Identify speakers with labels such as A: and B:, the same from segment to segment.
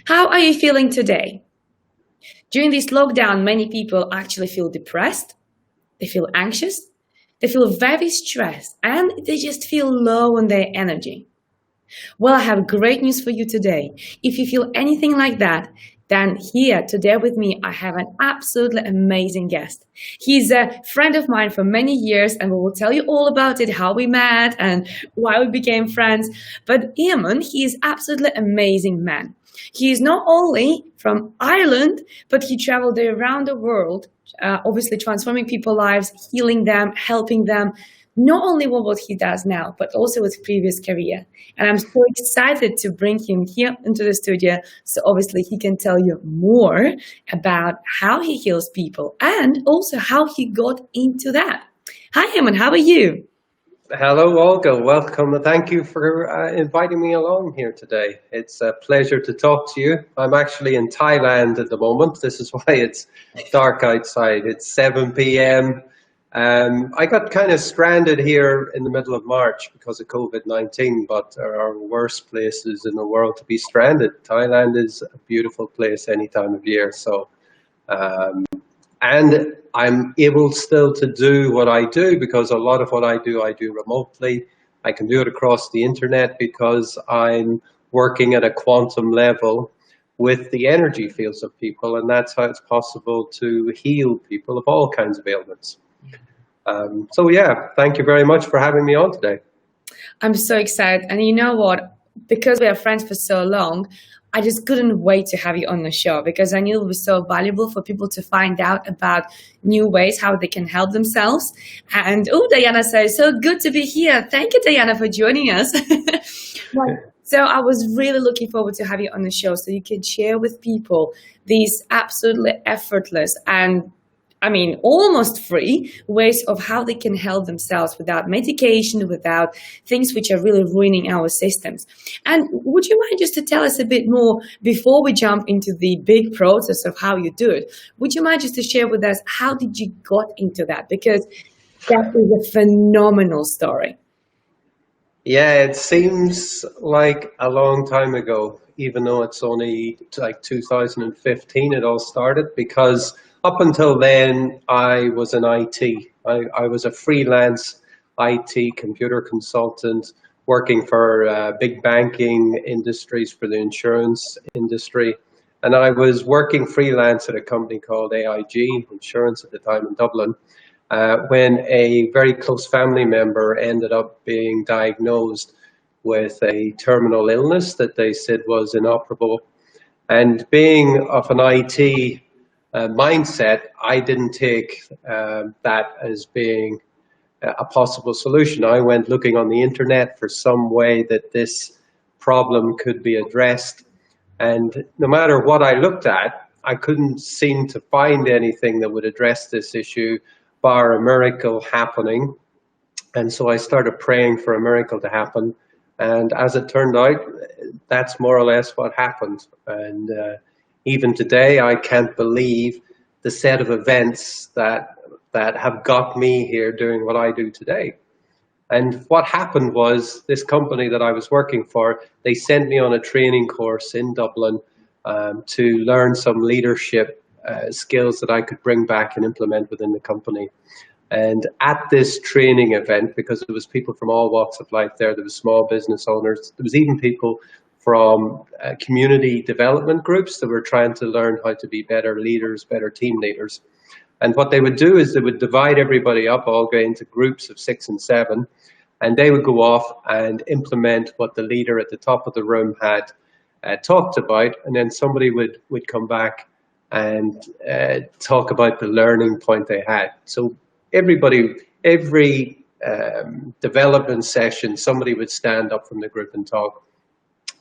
A: How are you feeling today? During this lockdown, many people actually feel depressed, they feel anxious, they feel very stressed, and they just feel low on their energy. Well, I have great news for you today. If you feel anything like that, then here today with me, I have an absolutely amazing guest. He's a friend of mine for many years, and we will tell you all about it, how we met and why we became friends. But Eamon, he is absolutely amazing man. He is not only from Ireland, but he traveled around the world, obviously transforming people's lives, healing them, helping them, not only with what he does now, but also with previous career. And I'm so excited to bring him here into the studio so obviously he can tell you more about how he heals people and also how he got into that. Hi, Eamon, how are you?
B: Hello, Olga. Welcome. Thank you for inviting me along here today. It's a pleasure to talk to you. I'm actually in Thailand at the moment. This is why it's dark outside. It's 7 p.m. I got kind of stranded here in the middle of March because of COVID-19, but there are worse places in the world to be stranded. Thailand is a beautiful place any time of year. And I'm able still to do what I do because a lot of what I do remotely. I can do it across the internet because I'm working at a quantum level with the energy fields of people, and that's how it's possible to heal people of all kinds of ailments. So yeah, thank you very much for having me on today.
A: I'm so excited. And you know what? Because we are friends for so long, I just couldn't wait to have you on the show because I knew it was so valuable for people to find out about new ways how they can help themselves. And oh, Diana says, so good to be here. Thank you, Diana, for joining us. So I was really looking forward to have you on the show so you can share with people these absolutely effortless and almost free ways of how they can help themselves without medication, without things which are really ruining our systems. And would you mind just to tell us a bit more before we jump into the big process of how you do it? Would you mind just to share with us how did you got into that? Because that is a phenomenal story.
B: Yeah, it seems like a long time ago, even though it's only like 2015 it all started, because up until then I was in IT. I was a freelance IT computer consultant working for big banking industries, for the insurance industry. And I was working freelance at a company called AIG Insurance at the time in Dublin. When a very close family member ended up being diagnosed with a terminal illness that they said was inoperable. And being of an IT mindset, I didn't take that as being a possible solution. I went looking on the internet for some way that this problem could be addressed. And no matter what I looked at, I couldn't seem to find anything that would address this issue bar a miracle happening. And so I started praying for a miracle to happen. And as it turned out, that's more or less what happened. And even today, I can't believe the set of events that have got me here doing what I do today. And what happened was this company that I was working for, they sent me on a training course in Dublin to learn some leadership skills that I could bring back and implement within the company. And at this training event, because there was people from all walks of life there was small business owners, there was even people from community development groups that were trying to learn how to be better leaders, better team leaders. And what they would do is they would divide everybody up, all go into groups of 6 and 7, and they would go off and implement what the leader at the top of the room had talked about, and then somebody would come back and talk about the learning point they had. So every development session, somebody would stand up from the group and talk.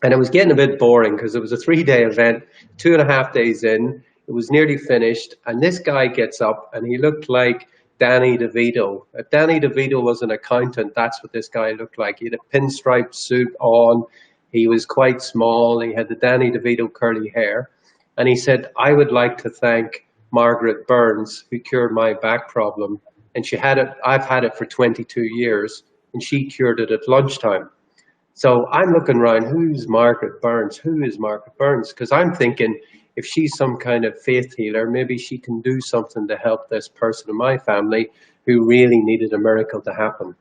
B: And it was getting a bit boring because it was a 3-day event, 2.5 days in, it was nearly finished. And this guy gets up and he looked like Danny DeVito. If Danny DeVito was an accountant, that's what this guy looked like. He had a pinstripe suit on. He was quite small. He had the Danny DeVito curly hair. And he said, I would like to thank Margaret Burns, who cured my back problem. And she had it, I've had it for 22 years, and she cured it at lunchtime. So I'm looking around, who's Margaret Burns? Who is Margaret Burns? Because I'm thinking if she's some kind of faith healer, maybe she can do something to help this person in my family who really needed a miracle to happen.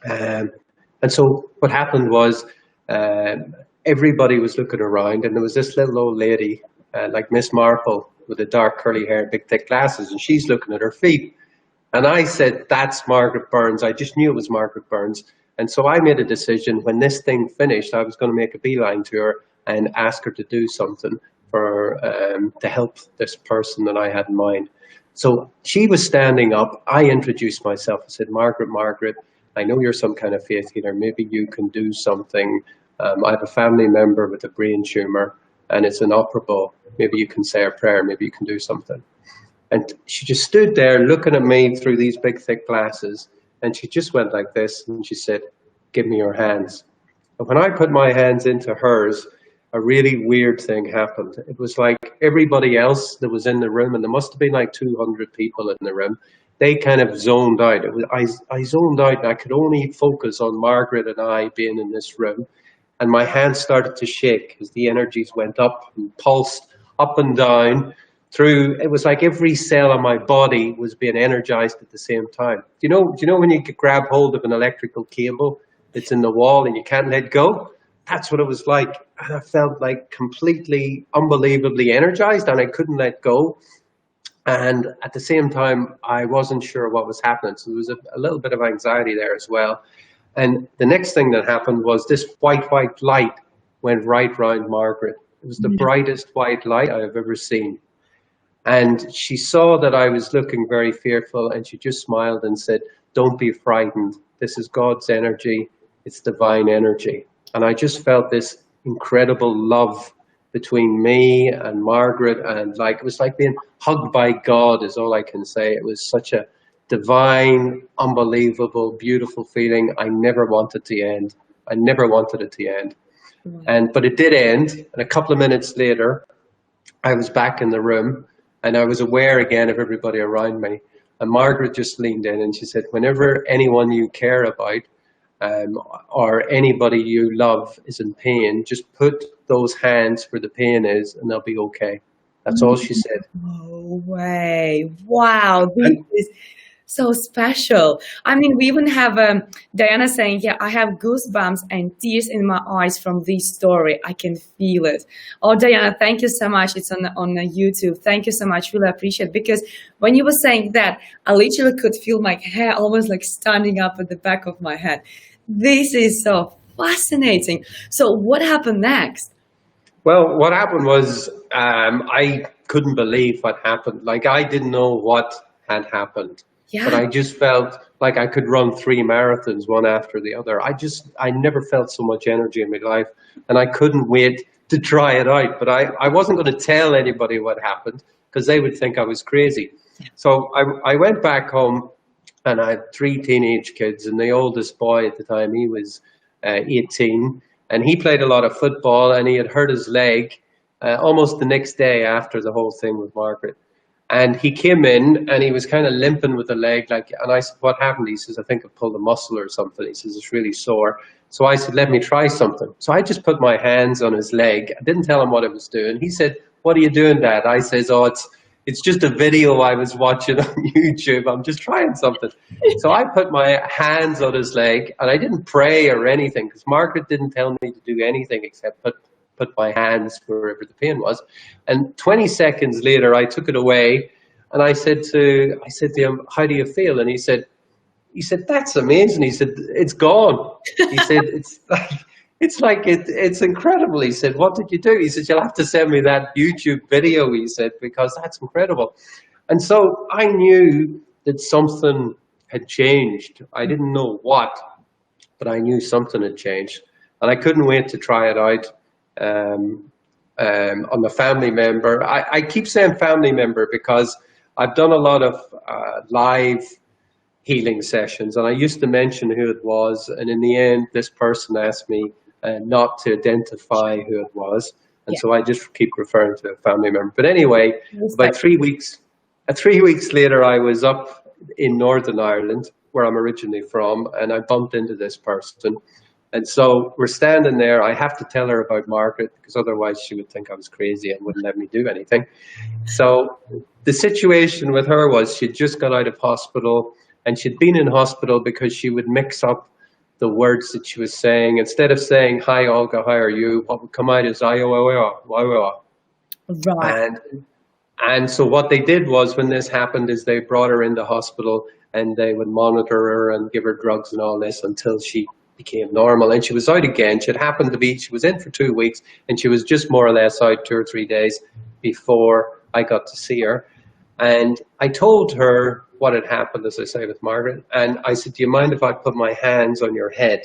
B: And so what happened was everybody was looking around, and there was this little old lady, like Miss Marple, with the dark curly hair and big thick glasses, and she's looking at her feet. And I said, that's Margaret Burns. I just knew it was Margaret Burns. And so I made a decision when this thing finished, I was going to make a beeline to her and ask her to do something for to help this person that I had in mind. So she was standing up. I introduced myself. I said, Margaret, I know you're some kind of faith healer. Maybe you can do something. I have a family member with a brain tumor and it's inoperable. Maybe you can say a prayer. Maybe you can do something. And she just stood there looking at me through these big, thick glasses. And she just went like this. And she said, give me your hands. And when I put my hands into hers, a really weird thing happened. It was like everybody else that was in the room, and there must have been like 200 people in the room, they kind of zoned out. I zoned out, and I could only focus on Margaret and I being in this room. And my hands started to shake as the energies went up and pulsed up and down through. It was like every cell on my body was being energized at the same time. Do you know when you could grab hold of an electrical cable that's in the wall and you can't let go? That's what it was like. And I felt like completely, unbelievably energized, and I couldn't let go. And at the same time, I wasn't sure what was happening. So there was a little bit of anxiety there as well. And the next thing that happened was this white light went right round Margaret. It was the brightest white light I've ever seen. And she saw that I was looking very fearful, and she just smiled and said, don't be frightened. This is God's energy. It's divine energy. And I just felt this incredible love between me and Margaret, and like it was like being hugged by God is all I can say. It was such a divine, unbelievable, beautiful feeling. I never wanted to end. I never wanted it to end. But it did end. And a couple of minutes later, I was back in the room and I was aware again of everybody around me. And Margaret just leaned in and she said, whenever anyone you care about or anybody you love is in pain, just put those hands where the pain is and they'll be okay. That's all she said.
A: No way. Wow. This is so special. I mean, we even have Diana saying, yeah, I have goosebumps and tears in my eyes from this story. I can feel it. Oh, Diana, thank you so much. It's on YouTube. Thank you so much. Really appreciate it. Because when you were saying that, I literally could feel my hair almost like standing up at the back of my head. This is so fascinating. So what happened next?
B: Well, what happened was I couldn't believe what happened. Like, I didn't know what had happened. Yeah. But I just felt like I could run 3 marathons, one after the other. I never felt so much energy in my life, and I couldn't wait to try it out. But I wasn't going to tell anybody what happened because they would think I was crazy. So I went back home, and I had 3 teenage kids, and the oldest boy at the time, he was 18, and he played a lot of football, and he had hurt his leg almost the next day after the whole thing with Margaret. And he came in and he was kind of limping with the leg, and I said, what happened? He says, I think I pulled a muscle or something. He says, it's really sore. So I said, let me try something. So I just put my hands on his leg. I didn't tell him what I was doing. He said, what are you doing, Dad? I says, oh, it's just a video I was watching on YouTube. I'm just trying something. So I put my hands on his leg, and I didn't pray or anything because Margaret didn't tell me to do anything except put my hands wherever the pain was. And 20 seconds later, I took it away, and I said to him, how do you feel? And he said, that's amazing. He said, it's gone. He said, it's incredible. He said, what did you do? He said, you'll have to send me that YouTube video, he said, because that's incredible. And so I knew that something had changed. I didn't know what, but I knew something had changed. And I couldn't wait to try it out on a family member. I keep saying family member because I've done a lot of live healing sessions, and I used to mention who it was, and in the end this person asked me not to identify who it was, and so I just keep referring to a family member. But anyway, about 3 weeks later, I was up in Northern Ireland, where I'm originally from, and I bumped into this person. And so we're standing there. I have to tell her about Margaret because otherwise she would think I was crazy and wouldn't let me do anything. So the situation with her was she'd just got out of hospital, and she'd been in hospital because she would mix up the words that she was saying. Instead of saying, "Hi, Olga, how are you?" what would come out is,
A: Right.
B: and so what they did was, when this happened, is they brought her into hospital and they would monitor her and give her drugs and all this until she became normal. And she was out again. She was in for 2 weeks, and she was just more or less out 2 or 3 days before I got to see her. And I told her what had happened, as I say, with Margaret. And I said, "Do you mind if I put my hands on your head?"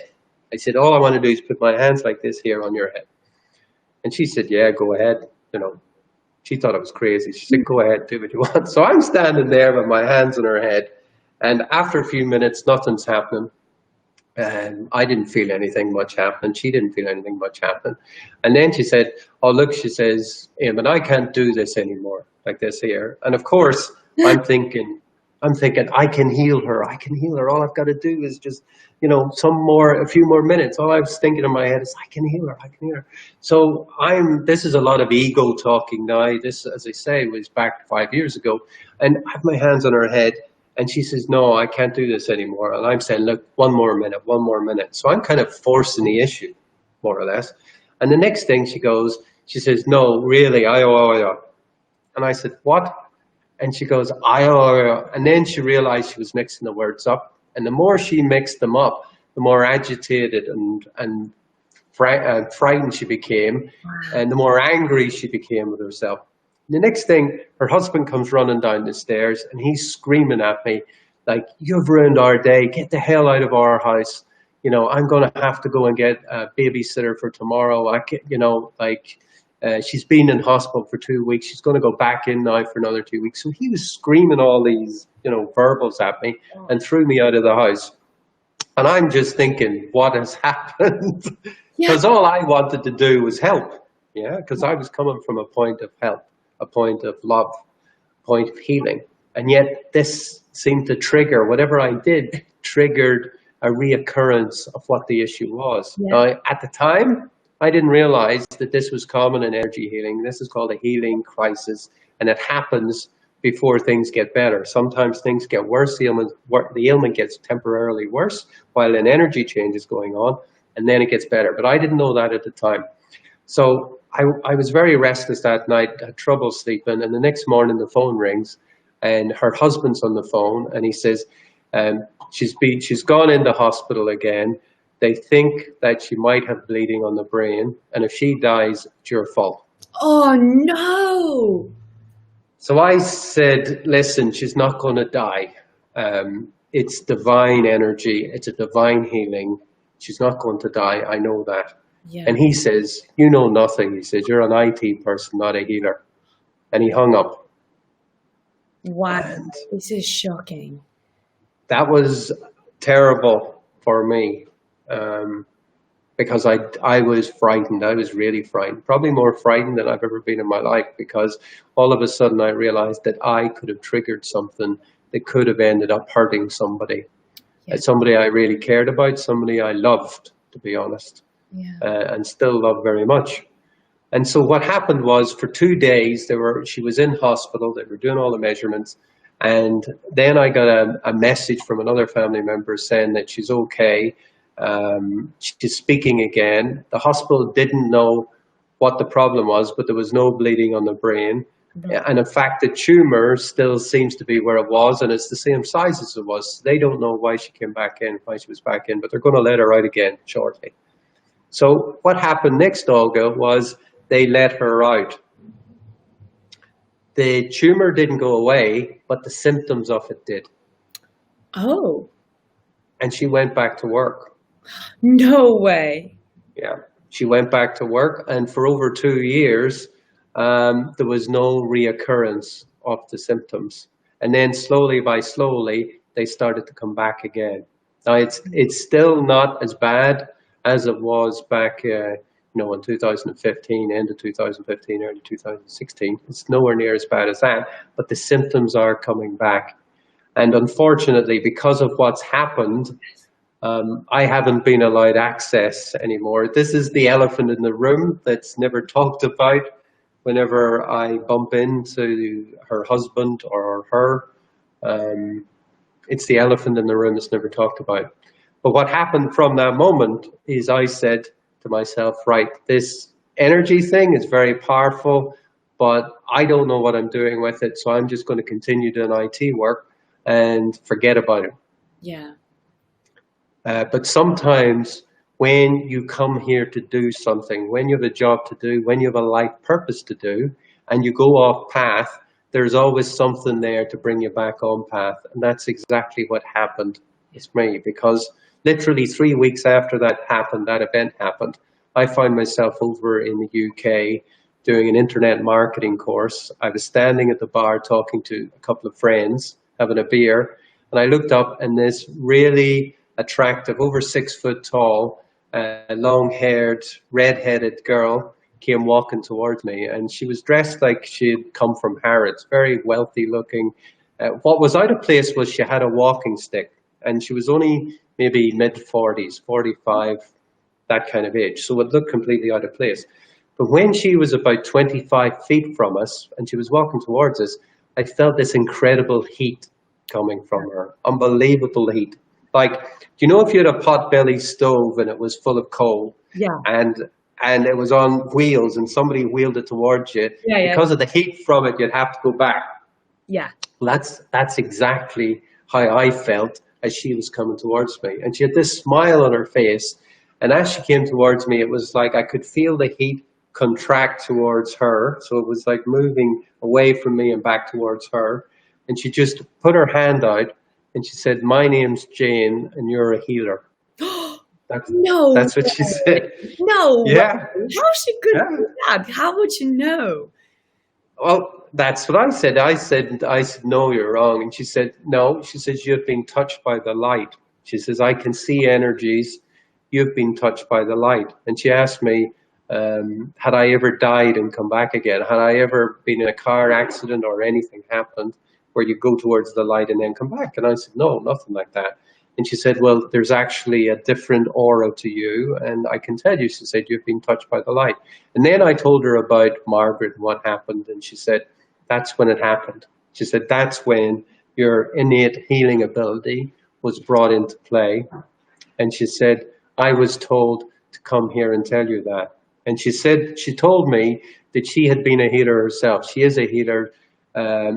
B: I said, "All I want to do is put my hands like this here on your head." And she said, "Yeah, go ahead." She thought I was crazy. She said, "Go ahead, do what you want." So I'm standing there with my hands on her head. And after a few minutes, nothing's happening. And I didn't feel anything much happening. She didn't feel anything much happening. And then she said, "Oh, look," she says, "Eamon, I can't do this anymore like this here." And of course, I'm thinking, I can heal her. I can heal her. All I've got to do is just, a few more minutes. All I was thinking in my head is, I can heal her. I can heal her. So this is a lot of ego talking now. This, as I say, was back 5 years ago. And I have my hands on her head. And she says, "No, I can't do this anymore." And I'm saying, "Look, one more minute, one more minute." So I'm kind of forcing the issue, more or less. And the next thing she says, "No, really, And I said, "What?" And she goes, And then she realized she was mixing the words up. And the more she mixed them up, the more agitated and frightened she became. And the more angry she became with herself. The next thing, her husband comes running down the stairs, and he's screaming at me like, "You've ruined our day. Get the hell out of our house. I'm going to have to go and get a babysitter for tomorrow. She's been in hospital for 2 weeks. She's going to go back in now for another 2 weeks." So he was screaming all these, verbals at me and threw me out of the house. And I'm just thinking, what has happened? Because all I wanted to do was help. Yeah, because I was coming from a point of help, a point of love, a point of healing. And yet this seemed to trigger, whatever I did, triggered a reoccurrence of what the issue was.
A: Yeah.
B: Now, at the time, I didn't realize that this was common in energy healing. This is called a healing crisis, and it happens before things get better. Sometimes things get worse. The ailment gets temporarily worse while an energy change is going on, and then it gets better. But I didn't know that at the time. So I was very restless that night, had trouble sleeping, and the next morning the phone rings, and her husband's on the phone, and he says, she's gone into hospital again. They think that she might have bleeding on the brain, and if she dies, it's your fault.
A: Oh, no.
B: So I said, "Listen, she's not going to die. It's divine energy. It's a divine healing. She's not going to die. I know that."
A: Yeah.
B: And he says, "You know nothing." He says, "You're an IT person, not a healer." And he hung up.
A: Wow,
B: And
A: this is shocking.
B: that was terrible for me. Because I was frightened. I was really frightened, probably more frightened than I've ever been in my life, because all of a sudden I realized that I could have triggered something that could have ended up hurting somebody. Somebody I really cared about, somebody I loved, to be honest, and still love very much. And so what happened was, for 2 days, she was in hospital, they were doing all the measurements, and then I got a message from another family member saying that she's okay. She's speaking again. The hospital didn't know what the problem was, but there was no bleeding on the brain. And in fact, the tumor still seems to be where it was, and it's the same size as it was. They don't know why she came back in, why she was back in, but they're going to let her out again shortly. So what happened next, Olga, was they let her out. The tumor didn't go away, but the symptoms of it did.
A: Oh.
B: And she went back to work.
A: No way.
B: Yeah, she went back to work, and for over 2 years, there was no reoccurrence of the symptoms. And then slowly they started to come back again. Now it's still not as bad as it was back, in 2015, end of 2015, early 2016. It's nowhere near as bad as that, but the symptoms are coming back. And unfortunately, because of what's happened, I haven't been allowed access anymore. This is the elephant in the room that's never talked about. Whenever I bump into her husband or her, um, it's the elephant in the room that's never talked about. But what happened from that moment is I said to myself, right, this energy thing is very powerful, but I don't know what I'm doing with it. So I'm just going to continue doing IT work and forget about it.
A: Yeah.
B: But sometimes when you come here to do something, when you have a job to do, when you have a life purpose to do, and you go off path, there's always something there to bring you back on path. And that's exactly what happened with me, because literally 3 weeks after that happened, that event happened, I found myself over in the UK doing an internet marketing course. I was standing at the bar talking to a couple of friends, having a beer, and I looked up and this really attractive, over 6 foot tall, long-haired, red-headed girl came walking towards me, and she was dressed like she'd come from Harrods, very wealthy looking. What was out of place was she had a walking stick, and she was only maybe mid-40s, 45, that kind of age, so it looked completely out of place. But when she was about 25 feet from us, and she was walking towards us, I felt this incredible heat coming from her, unbelievable heat. Like, do you know if you had a pot-belly stove and it was full of coal,
A: Yeah.
B: and it was on wheels and somebody wheeled it towards you, because of the heat from it, you'd have to go back.
A: Yeah.
B: Well, that's exactly how I felt as she was coming towards me. And she had this smile on her face, and as she came towards me, it was like I could feel the heat contract towards her. So it was like moving away from me and back towards her. And she just put her hand out and she said, "My name's Jane and you're a healer."
A: No.
B: That's what she said.
A: No.
B: Yeah.
A: How she could do that? How would you know?
B: Well, that's what I said. I said, "No, you're wrong." And she said, "No." She says, "You've been touched by the light." She says, "I can see energies. You've been touched by the light." And she asked me, had I ever died and come back again? Had I ever been in a car accident or anything happened where you go towards the light and then come back? And I said, "No, nothing like that." And she said, "Well, there's actually a different aura to you, and I can tell you." She said, "You've been touched by the light." And then I told her about Margaret and what happened, and she said, "That's when it happened." She said, "That's when your innate healing ability was brought into play." And she said, "I was told to come here and tell you that." And she said, she told me that she had been a healer herself. She is a healer.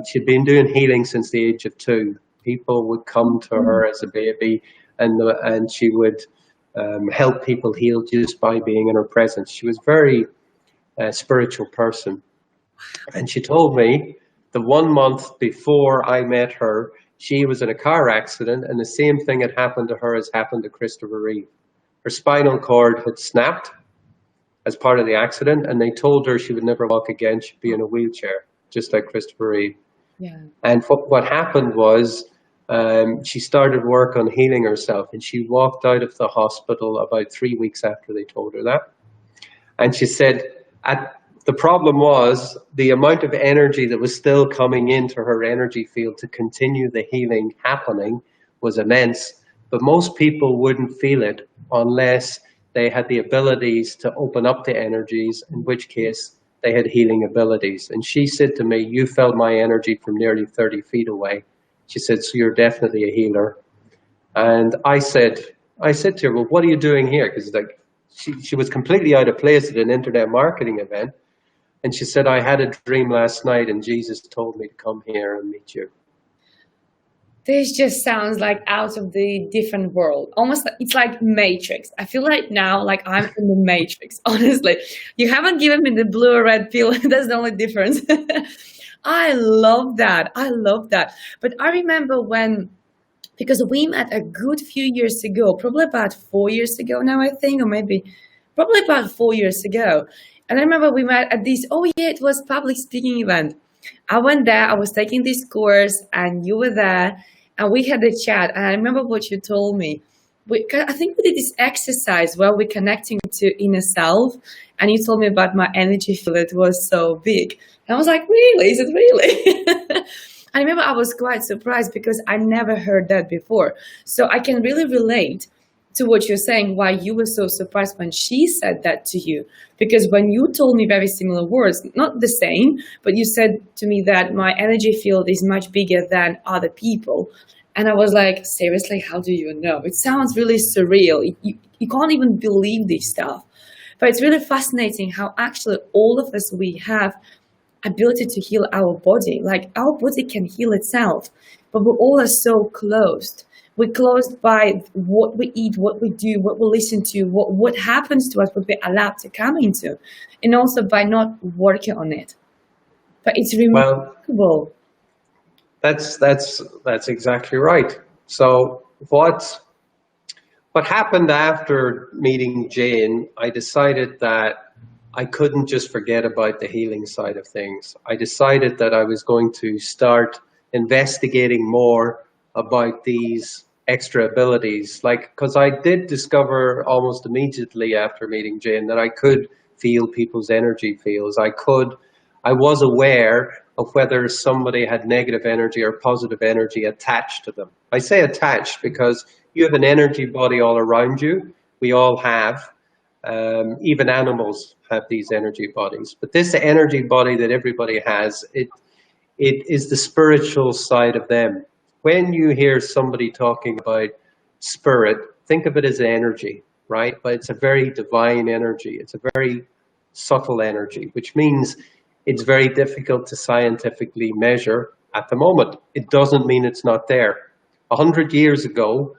B: She'd been doing healing since the age of 2. People would come to her as a baby, and she would help people heal just by being in her presence. She was a very spiritual person. And she told me that 1 month before I met her, she was in a car accident, and the same thing had happened to her as happened to Christopher Reeve. Her spinal cord had snapped as part of the accident, and they told her she would never walk again. She'd be in a wheelchair, just like Christopher Reeve.
A: Yeah.
B: And what happened was she started work on healing herself, and she walked out of the hospital about 3 weeks after they told her that. And she said, the problem was the amount of energy that was still coming into her energy field to continue the healing happening was immense. But most people wouldn't feel it unless they had the abilities to open up the energies, in which case they had healing abilities. And she said to me, "You felt my energy from nearly 30 feet away." She said, "So you're definitely a healer." And I said to her, "Well, what are you doing here?" Because like she was completely out of place at an internet marketing event. And she said, "I had a dream last night and Jesus told me to come here and meet you."
A: This just sounds like out of the different world. Almost, it's like Matrix. I feel like now, like I'm in the Matrix, honestly. You haven't given me the blue or red pill. That's the only difference. I love that. I love that. But I remember because we met a good few years ago, probably about 4 years ago now, I think, or maybe probably about 4 years ago. And I remember we met at this, it was public speaking event. I went there, I was taking this course, and you were there, and we had a chat. And I remember what you told me. I think we did this exercise where we're connecting to inner self, and you told me about my energy field. It was so big. And I was like, really? Is it really? I remember I was quite surprised because I never heard that before. So I can really relate to what you're saying, why you were so surprised when she said that to you. Because when you told me very similar words, not the same, but you said to me that my energy field is much bigger than other people. And I was like, seriously, how do you know? It sounds really surreal. You can't even believe this stuff. But it's really fascinating how actually all of us, we have ability to heal our body. Like our body can heal itself, but we all are so closed. We're closed by what we eat, what we do, what we listen to, what happens to us, what we're allowed to come into, and also by not working on it. But it's
B: Well,
A: remarkable.
B: that's exactly right. So what happened after meeting Jane, I decided that I couldn't just forget about the healing side of things. I decided that I was going to start investigating more about these extra abilities. Like, because I did discover almost immediately after meeting Jane that I could feel people's energy fields. I was aware of whether somebody had negative energy or positive energy attached to them. I say attached because you have an energy body all around you. We all have. Even animals have these energy bodies. But this energy body that everybody has, it is the spiritual side of them. When you hear somebody talking about spirit, think of it as energy, right? But it's a very divine energy. It's a very subtle energy, which means it's very difficult to scientifically measure at the moment. It doesn't mean it's not there. 100 years ago,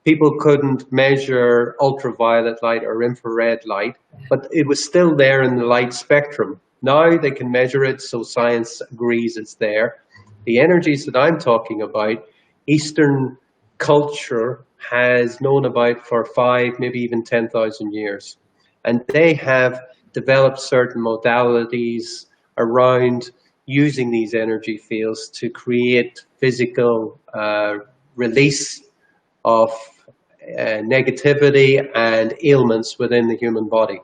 B: people couldn't measure ultraviolet light or infrared light, but it was still there in the light spectrum. Now they can measure it, so science agrees it's there. The energies that I'm talking about, Eastern culture has known about for 5, maybe even 10,000 years. And they have developed certain modalities around using these energy fields to create physical release of negativity and ailments within the human body.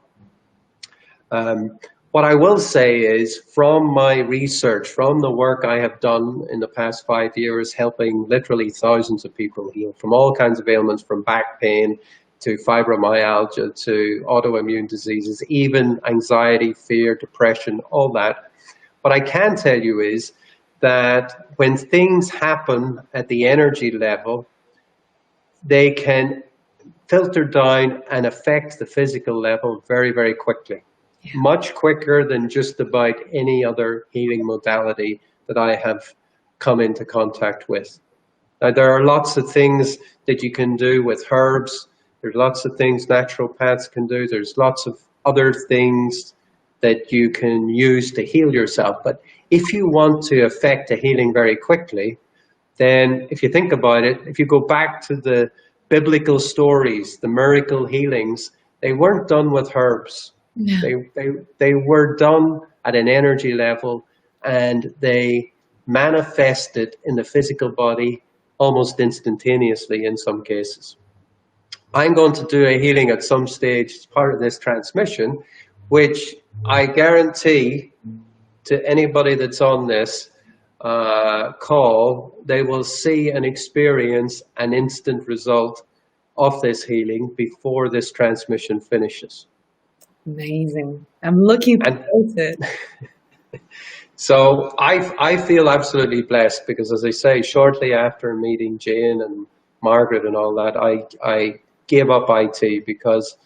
B: What I will say is, from my research, from the work I have done in the past 5 years, helping literally thousands of people heal from all kinds of ailments, from back pain to fibromyalgia to autoimmune diseases, even anxiety, fear, depression, all that. What I can tell you is that when things happen at the energy level, they can filter down and affect the physical level very, very quickly. Yeah. Much quicker than just about any other healing modality that I have come into contact with. Now, there are lots of things that you can do with herbs. There's lots of things naturopaths can do. There's lots of other things that you can use to heal yourself. But if you want to affect a healing very quickly, then if you think about it, if you go back to the biblical stories, the miracle healings, they weren't done with herbs. Yeah. They were done at an energy level, and they manifested in the physical body almost instantaneously in some cases. I'm going to do a healing at some stage as part of this transmission, which I guarantee to anybody that's on this call, they will see and experience an instant result of this healing before this transmission finishes.
A: Amazing. I'm looking forward to it.
B: So I feel absolutely blessed because, as I say, shortly after meeting Jane and Margaret and all that, I gave up IT because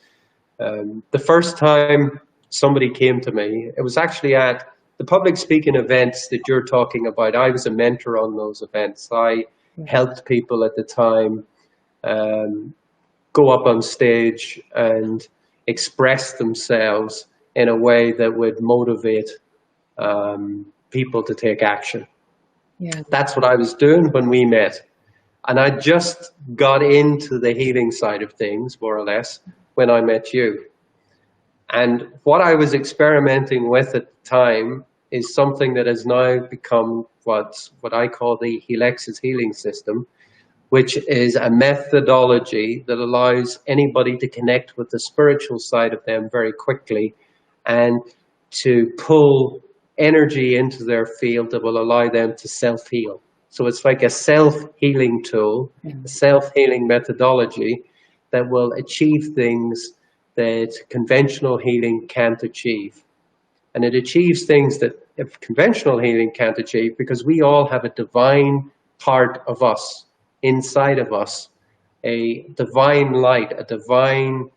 B: the first time somebody came to me, it was actually at the public speaking events that you're talking about. I was a mentor on those events. I helped people at the time go up on stage and express themselves in a way that would motivate people to take action. Yeah. That's what I was doing when we met. And I just got into the healing side of things, more or less, when I met you. And what I was experimenting with at the time is something that has now become what I call the Helix's healing system, which is a methodology that allows anybody to connect with the spiritual side of them very quickly and to pull energy into their field that will allow them to self-heal. So it's like a self-healing tool, a self-healing methodology that will achieve things that conventional healing can't achieve. And it achieves things that if conventional healing can't achieve, because we all have a divine part of us, inside of us, a divine light, a divine,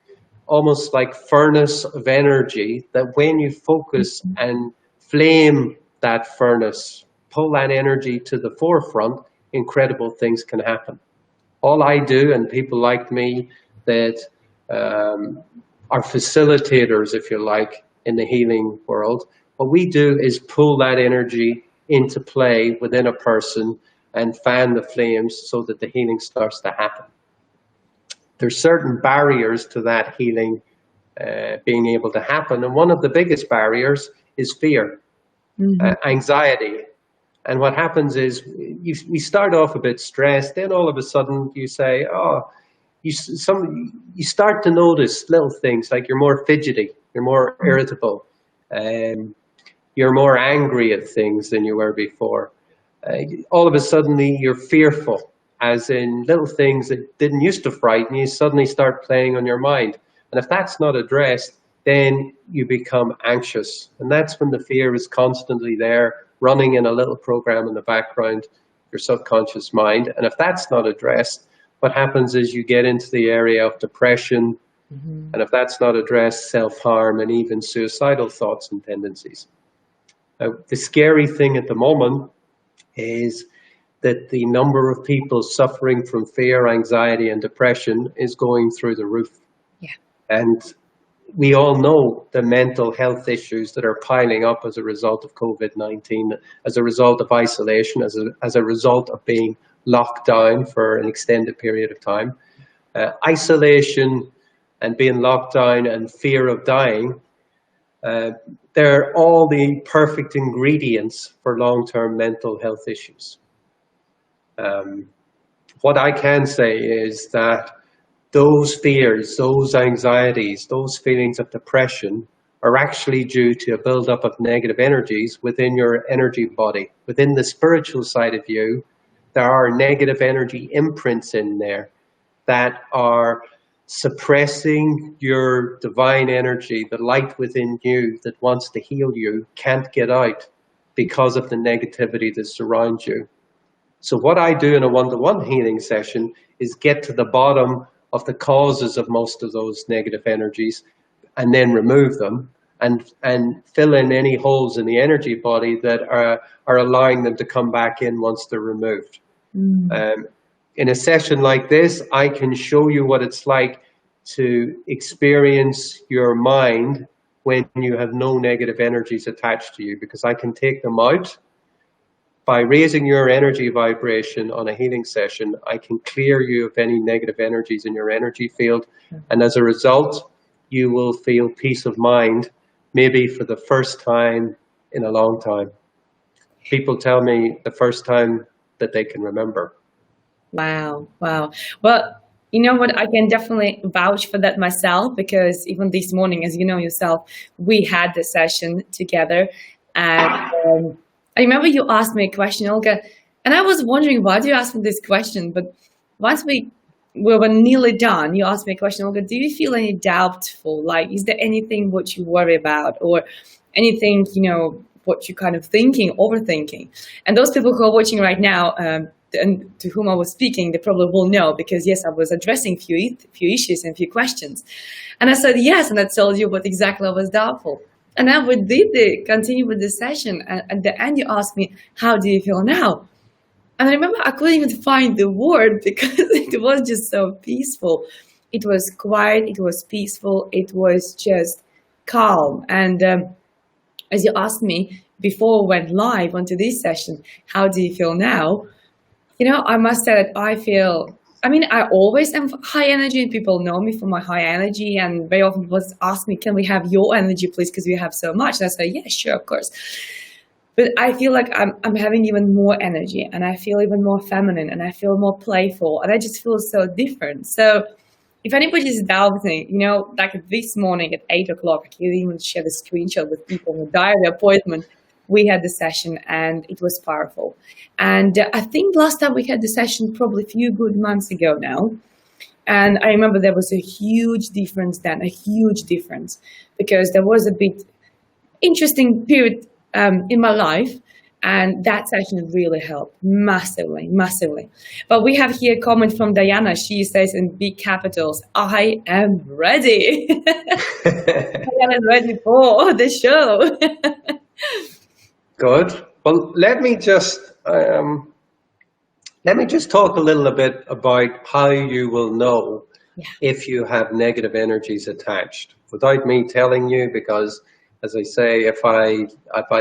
B: almost like furnace of energy, that when you focus and flame that furnace, pull that energy to the forefront, incredible things can happen. All I do, and people like me that are facilitators, if you like, in the healing world, what we do is pull that energy into play within a person and fan the flames so that the healing starts to happen. There's certain barriers to that healing being able to happen, and one of the biggest barriers is fear, anxiety. And what happens is we start off a bit stressed, then all of a sudden you say, oh, you start to notice little things like you're more fidgety, you're more irritable, you're more angry at things than you were before. All of a sudden you're fearful, as in little things that didn't used to frighten you suddenly start playing on your mind. And if that's not addressed, then you become anxious. And that's when the fear is constantly there, running in a little program in the background, your subconscious mind. And if that's not addressed, what happens is you get into the area of depression. And if that's not addressed, self-harm and even suicidal thoughts and tendencies. The scary thing at the moment is that the number of people suffering from fear, anxiety, and depression is going through the roof.
A: Yeah.
B: And we all know the mental health issues that are piling up as a result of COVID-19, as a result of isolation, as a result of being locked down for an extended period of time. Isolation and being locked down and fear of dying, they're all the perfect ingredients for long-term mental health issues. What I can say is that those fears, those anxieties, those feelings of depression are actually due to a buildup of negative energies within your energy body. Within the spiritual side of you, there are negative energy imprints in there that are suppressing your divine energy, the light within you that wants to heal you, can't get out because of the negativity that surrounds you. So what I do in a one-to-one healing session is get to the bottom of the causes of most of those negative energies and then remove them and fill in any holes in the energy body that are allowing them to come back in once they're removed. In a session like this, I can show you what it's like to experience your mind when you have no negative energies attached to you, because I can take them out. By raising your energy vibration on a healing session, I can clear you of any negative energies in your energy field. And as a result, you will feel peace of mind, maybe for the first time in a long time. People tell me the first time that they can remember.
A: Wow. Wow. Well, you know what? I can definitely vouch for that myself, because even this morning, as you know yourself, we had the session together. And I remember you asked me a question, Olga, and I was wondering, why do you ask me this question? But once we were nearly done, you asked me a question, Olga, do you feel any doubtful? Like, is there anything what you worry about, or anything, you know, what you're kind of thinking, overthinking? And those people who are watching right now, and to whom I was speaking, they probably will know, because yes, I was addressing few issues and few questions. And I said yes, and I told you what exactly I was doubtful. And then we did continue with the session. And at the end, you asked me, how do you feel now? And I remember I couldn't even find the word, because it was just so peaceful. It was quiet, it was peaceful, it was just calm. And as you asked me before we went live onto this session, how do you feel now? You know, I must say that I always am high energy, and people know me for my high energy, and very often people ask me, can we have your energy, please, because we have so much? And I say, yeah, sure, of course. But I feel like I'm having even more energy, and I feel even more feminine, and I feel more playful, and I just feel so different. So if anybody is doubting, you know, like this morning at 8 o'clock, I can even share the screenshot with people in the diary appointment. We had the session, and it was powerful. And I think last time we had the session probably a few good months ago now. And I remember there was a huge difference then, a huge difference, because there was a bit interesting period in my life, and that session really helped massively, massively. But we have here a comment from Diana. She says in big capitals, "I am ready." I am ready for the show.
B: Good. Well, let me just talk a little bit about how you will know
A: Yeah.
B: if you have negative energies attached, without me telling you, because as I say, if I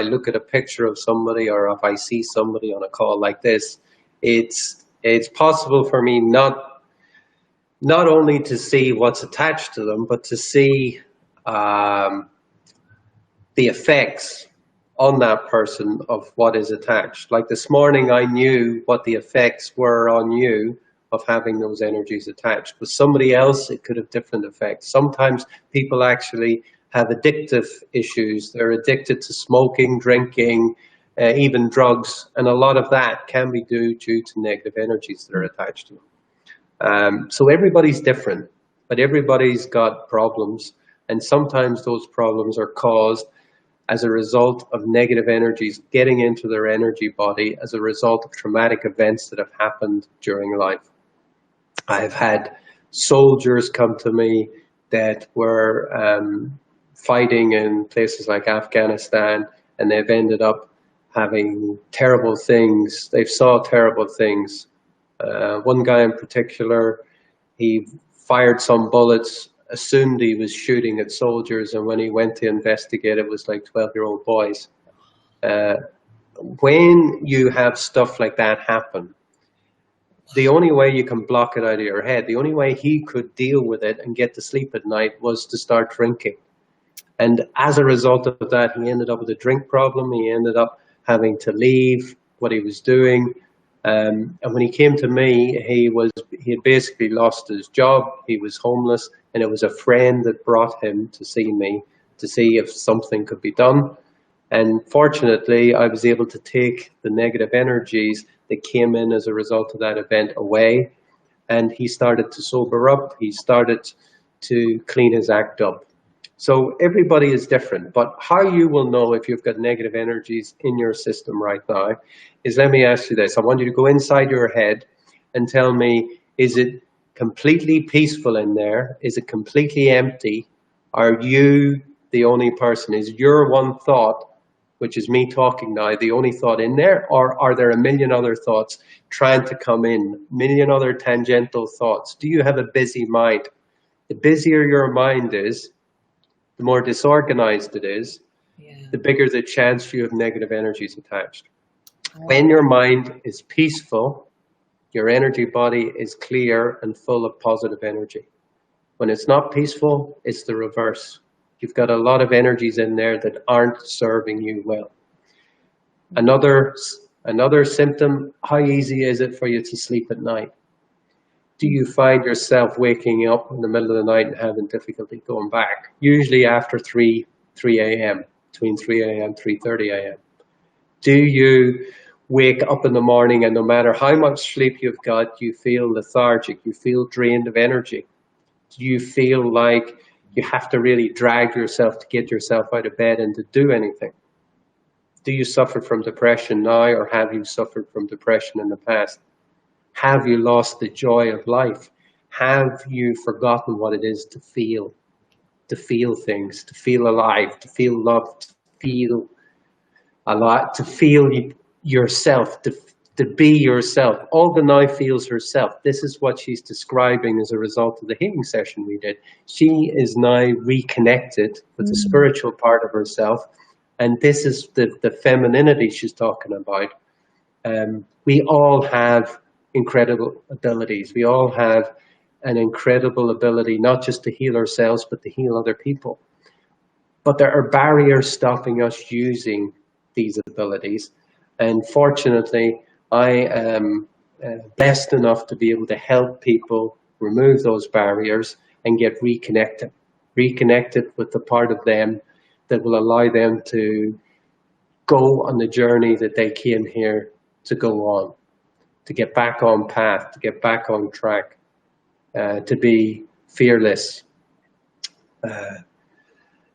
B: look at a picture of somebody, or if I see somebody on a call like this, it's possible for me not only to see what's attached to them, but to see um, the effects on that person of what is attached. Like this morning, I knew what the effects were on you of having those energies attached. With somebody else, it could have different effects. Sometimes people actually have addictive issues. They're addicted to smoking, drinking, even drugs. And a lot of that can be due to negative energies that are attached to them. So everybody's different, but everybody's got problems. And sometimes those problems are caused as a result of negative energies getting into their energy body as a result of traumatic events that have happened during life. I've had soldiers come to me that were fighting in places like Afghanistan, and they've ended up having terrible things. They've saw terrible things. One guy in particular, he fired some bullets, assumed he was shooting at soldiers, and when he went to investigate, it was like 12-year-old boys. When you have stuff like that happen, the only way you can block it out of your head, the only way he could deal with it and get to sleep at night was to start drinking. And as a result of that, he ended up with a drink problem. He ended up having to leave what he was doing. And when he came to me, he had basically lost his job. He was homeless, and it was a friend that brought him to see me to see if something could be done. And fortunately, I was able to take the negative energies that came in as a result of that event away, and he started to sober up. He started to clean his act up. So everybody is different, but how you will know if you've got negative energies in your system right now is, let me ask you this. I want you to go inside your head and tell me, is it completely peaceful in there? Is it completely empty? Are you the only person? Is your one thought, which is me talking now, the only thought in there? Or are there a million other thoughts trying to come in, million other tangential thoughts? Do you have a busy mind? The busier your mind is, the more disorganized it is, the bigger the chance you have negative energies attached. When your mind is peaceful, your energy body is clear and full of positive energy. When it's not peaceful, it's the reverse. You've got a lot of energies in there that aren't serving you well. Another symptom, how easy is it for you to sleep at night? Do you find yourself waking up in the middle of the night and having difficulty going back? Usually after 3 a.m., between 3 a.m. 3:30 a.m. Do you wake up in the morning and no matter how much sleep you've got, you feel lethargic, you feel drained of energy? Do you feel like you have to really drag yourself to get yourself out of bed and to do anything? Do you suffer from depression now, or have you suffered from depression in the past? Have you lost the joy of life? Have you forgotten what it is to feel things, to feel alive, to feel loved, to feel a lot, to feel yourself, to be yourself? Olga now feels herself. This is what she's describing as a result of the healing session we did. She is now reconnected with the spiritual part of herself, and this is the femininity she's talking about. We all have incredible abilities. We all have an incredible ability, not just to heal ourselves, but to heal other people. But there are barriers stopping us using these abilities. And fortunately, I am blessed enough to be able to help people remove those barriers and get reconnected with the part of them that will allow them to go on the journey that they came here to go on, to get back on path, to get back on track. to be fearless.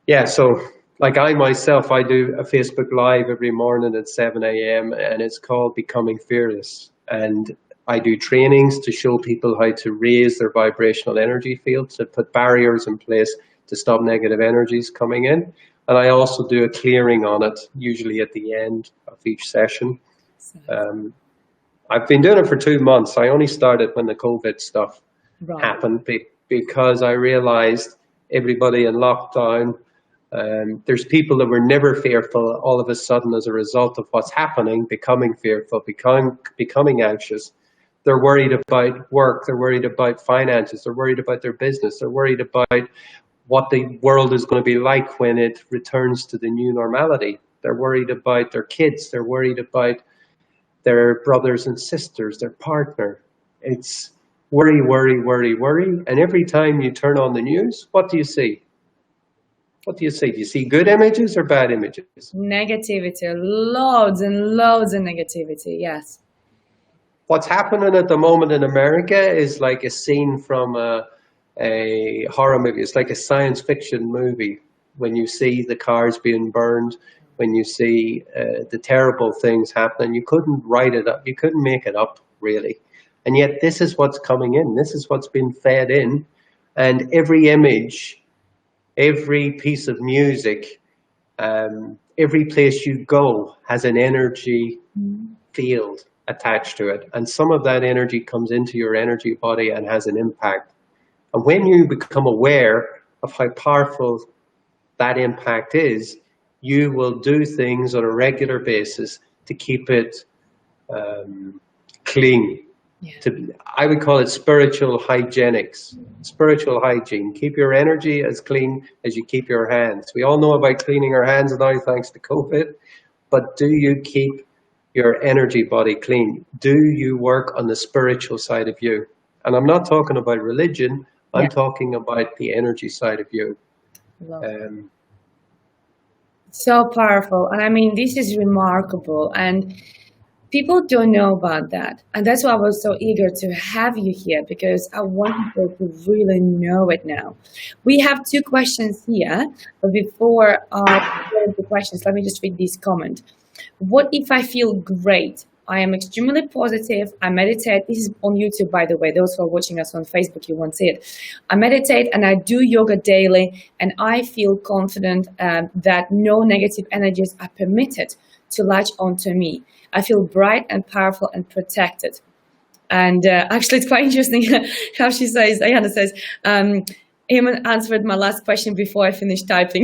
B: Yeah, so like I myself, I do a Facebook Live every morning at 7 a.m. and it's called Becoming Fearless. And I do trainings to show people how to raise their vibrational energy field, to put barriers in place to stop negative energies coming in. And I also do a clearing on it, usually at the end of each session. I've been doing it for 2 months. I only started when the COVID stuff happened because I realized everybody in lockdown, there's people that were never fearful all of a sudden as a result of what's happening, becoming fearful, becoming anxious. They're worried about work, they're worried about finances, they're worried about their business, they're worried about what the world is going to be like when it returns to the new normality. They're worried about their kids, they're worried about their brothers and sisters, their partner. It's worry, worry, worry, worry. And every time you turn on the news, what do you see? What do you see? Do you see good images or bad images?
A: Negativity, loads and loads of negativity, yes.
B: What's happening at the moment in America is like a scene from a horror movie. It's like a science fiction movie when you see the cars being burned, when you see the terrible things happening. You couldn't write it up. You couldn't make it up, really. And yet this is what's coming in. This is what's been fed in. And every image, every piece of music, every place you go has an energy field attached to it. And some of that energy comes into your energy body and has an impact. And when you become aware of how powerful that impact is, you will do things on a regular basis to keep it clean.
A: Yeah.
B: I would call it spiritual hygienics, spiritual hygiene. Keep your energy as clean as you keep your hands. We all know about cleaning our hands now thanks to COVID, but do you keep your energy body clean? Do you work on the spiritual side of you? And I'm not talking about religion, I'm talking about the energy side of you.
A: So powerful. And I mean, this is remarkable. And people don't know about that. And that's why I was so eager to have you here, because I want people to really know it now. We have 2 questions here, but before I go into questions, let me just read this comment. What if I feel great? I am extremely positive. I meditate. This is on YouTube, by the way. Those who are watching us on Facebook, you won't see it. I meditate and I do yoga daily, and I feel confident that no negative energies are permitted to latch onto me. I feel bright and powerful and protected. And actually, it's quite interesting how she says, Ayana says, Eamon answered my last question before I finished typing.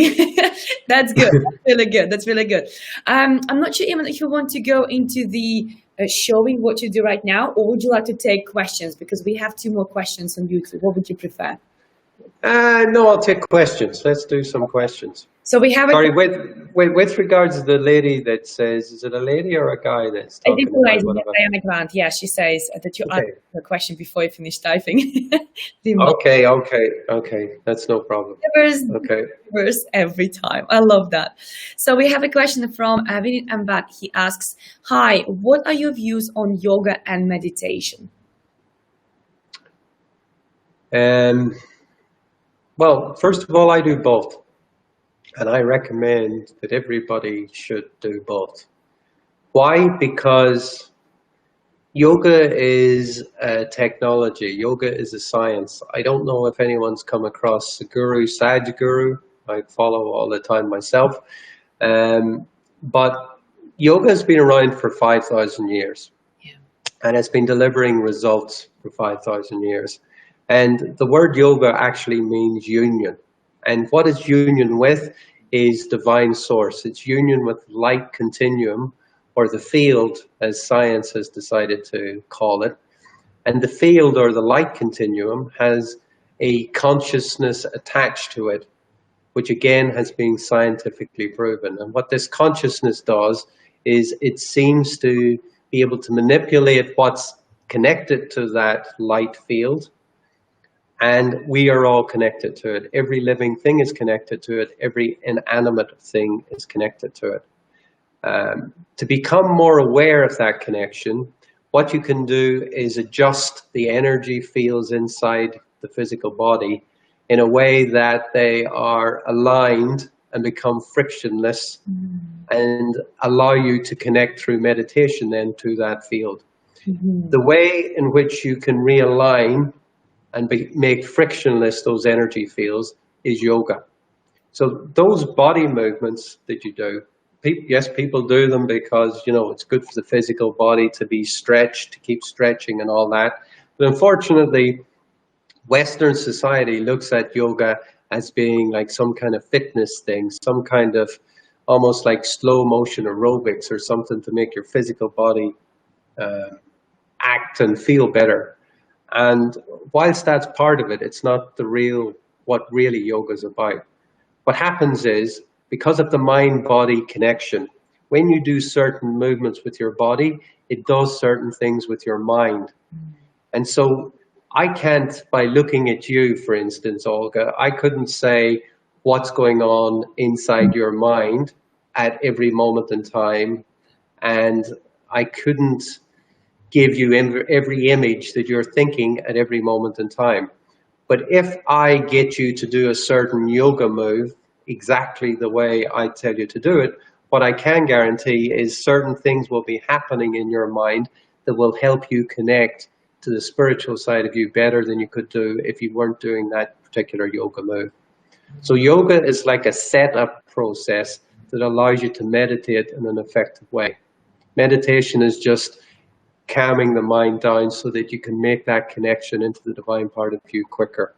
A: That's good. That's really good. That's really good. I'm not sure, Eamon, if you want to go into the showing what you do right now, or would you like to take questions? Because we have 2 more questions on YouTube. What would you prefer?
B: No, I'll take questions. Let's do some questions.
A: So we have.
B: Sorry, with regards to the lady that says, is it a lady or a guy that's talking?
A: It is a lady, Eamon Mc Grenaghan. Yeah, she says that you answered her question before you finish typing.
B: Okay. That's no problem.
A: Reverse every time. I love that. So we have a question from Vinit Ambat. He asks, hi, what are your views on yoga and meditation?
B: Well, first of all, I do both. And I recommend that everybody should do both. Why? Because yoga is a technology. Yoga is a science. I don't know if anyone's come across Guru Sadhguru. I follow all the time myself. But yoga has been around for 5,000 years. Yeah. And it's been delivering results for 5,000 years. And the word yoga actually means union. And what it's union with is divine source. It's union with light continuum, or the field, as science has decided to call it. And the field, or the light continuum, has a consciousness attached to it, which again has been scientifically proven. And what this consciousness does is it seems to be able to manipulate what's connected to that light field. And we are all connected to it. Every living thing is connected to it. Every inanimate thing is connected to it. To become more aware of that connection, what you can do is adjust the energy fields inside the physical body in a way that they are aligned and become frictionless and allow you to connect through meditation then to that field. The way in which you can realign and make frictionless those energy fields is yoga. So those body movements that you do, yes, people do them because, you know, it's good for the physical body to be stretched, to keep stretching and all that. But unfortunately, Western society looks at yoga as being like some kind of fitness thing, some kind of almost like slow motion aerobics or something to make your physical body act and feel better. And whilst that's part of it, it's not what really yoga is about. What happens is, because of the mind-body connection, when you do certain movements with your body, it does certain things with your mind. And so I can't, by looking at you, for instance, Olga, I couldn't say what's going on inside your mind at every moment in time. And I couldn't give you every image that you're thinking at every moment in time. But if I get you to do a certain yoga move exactly the way I tell you to do it, what I can guarantee is certain things will be happening in your mind that will help you connect to the spiritual side of you better than you could do if you weren't doing that particular yoga move. So yoga is like a setup process that allows you to meditate in an effective way. Meditation is just calming the mind down so that you can make that connection into the divine part of you quicker.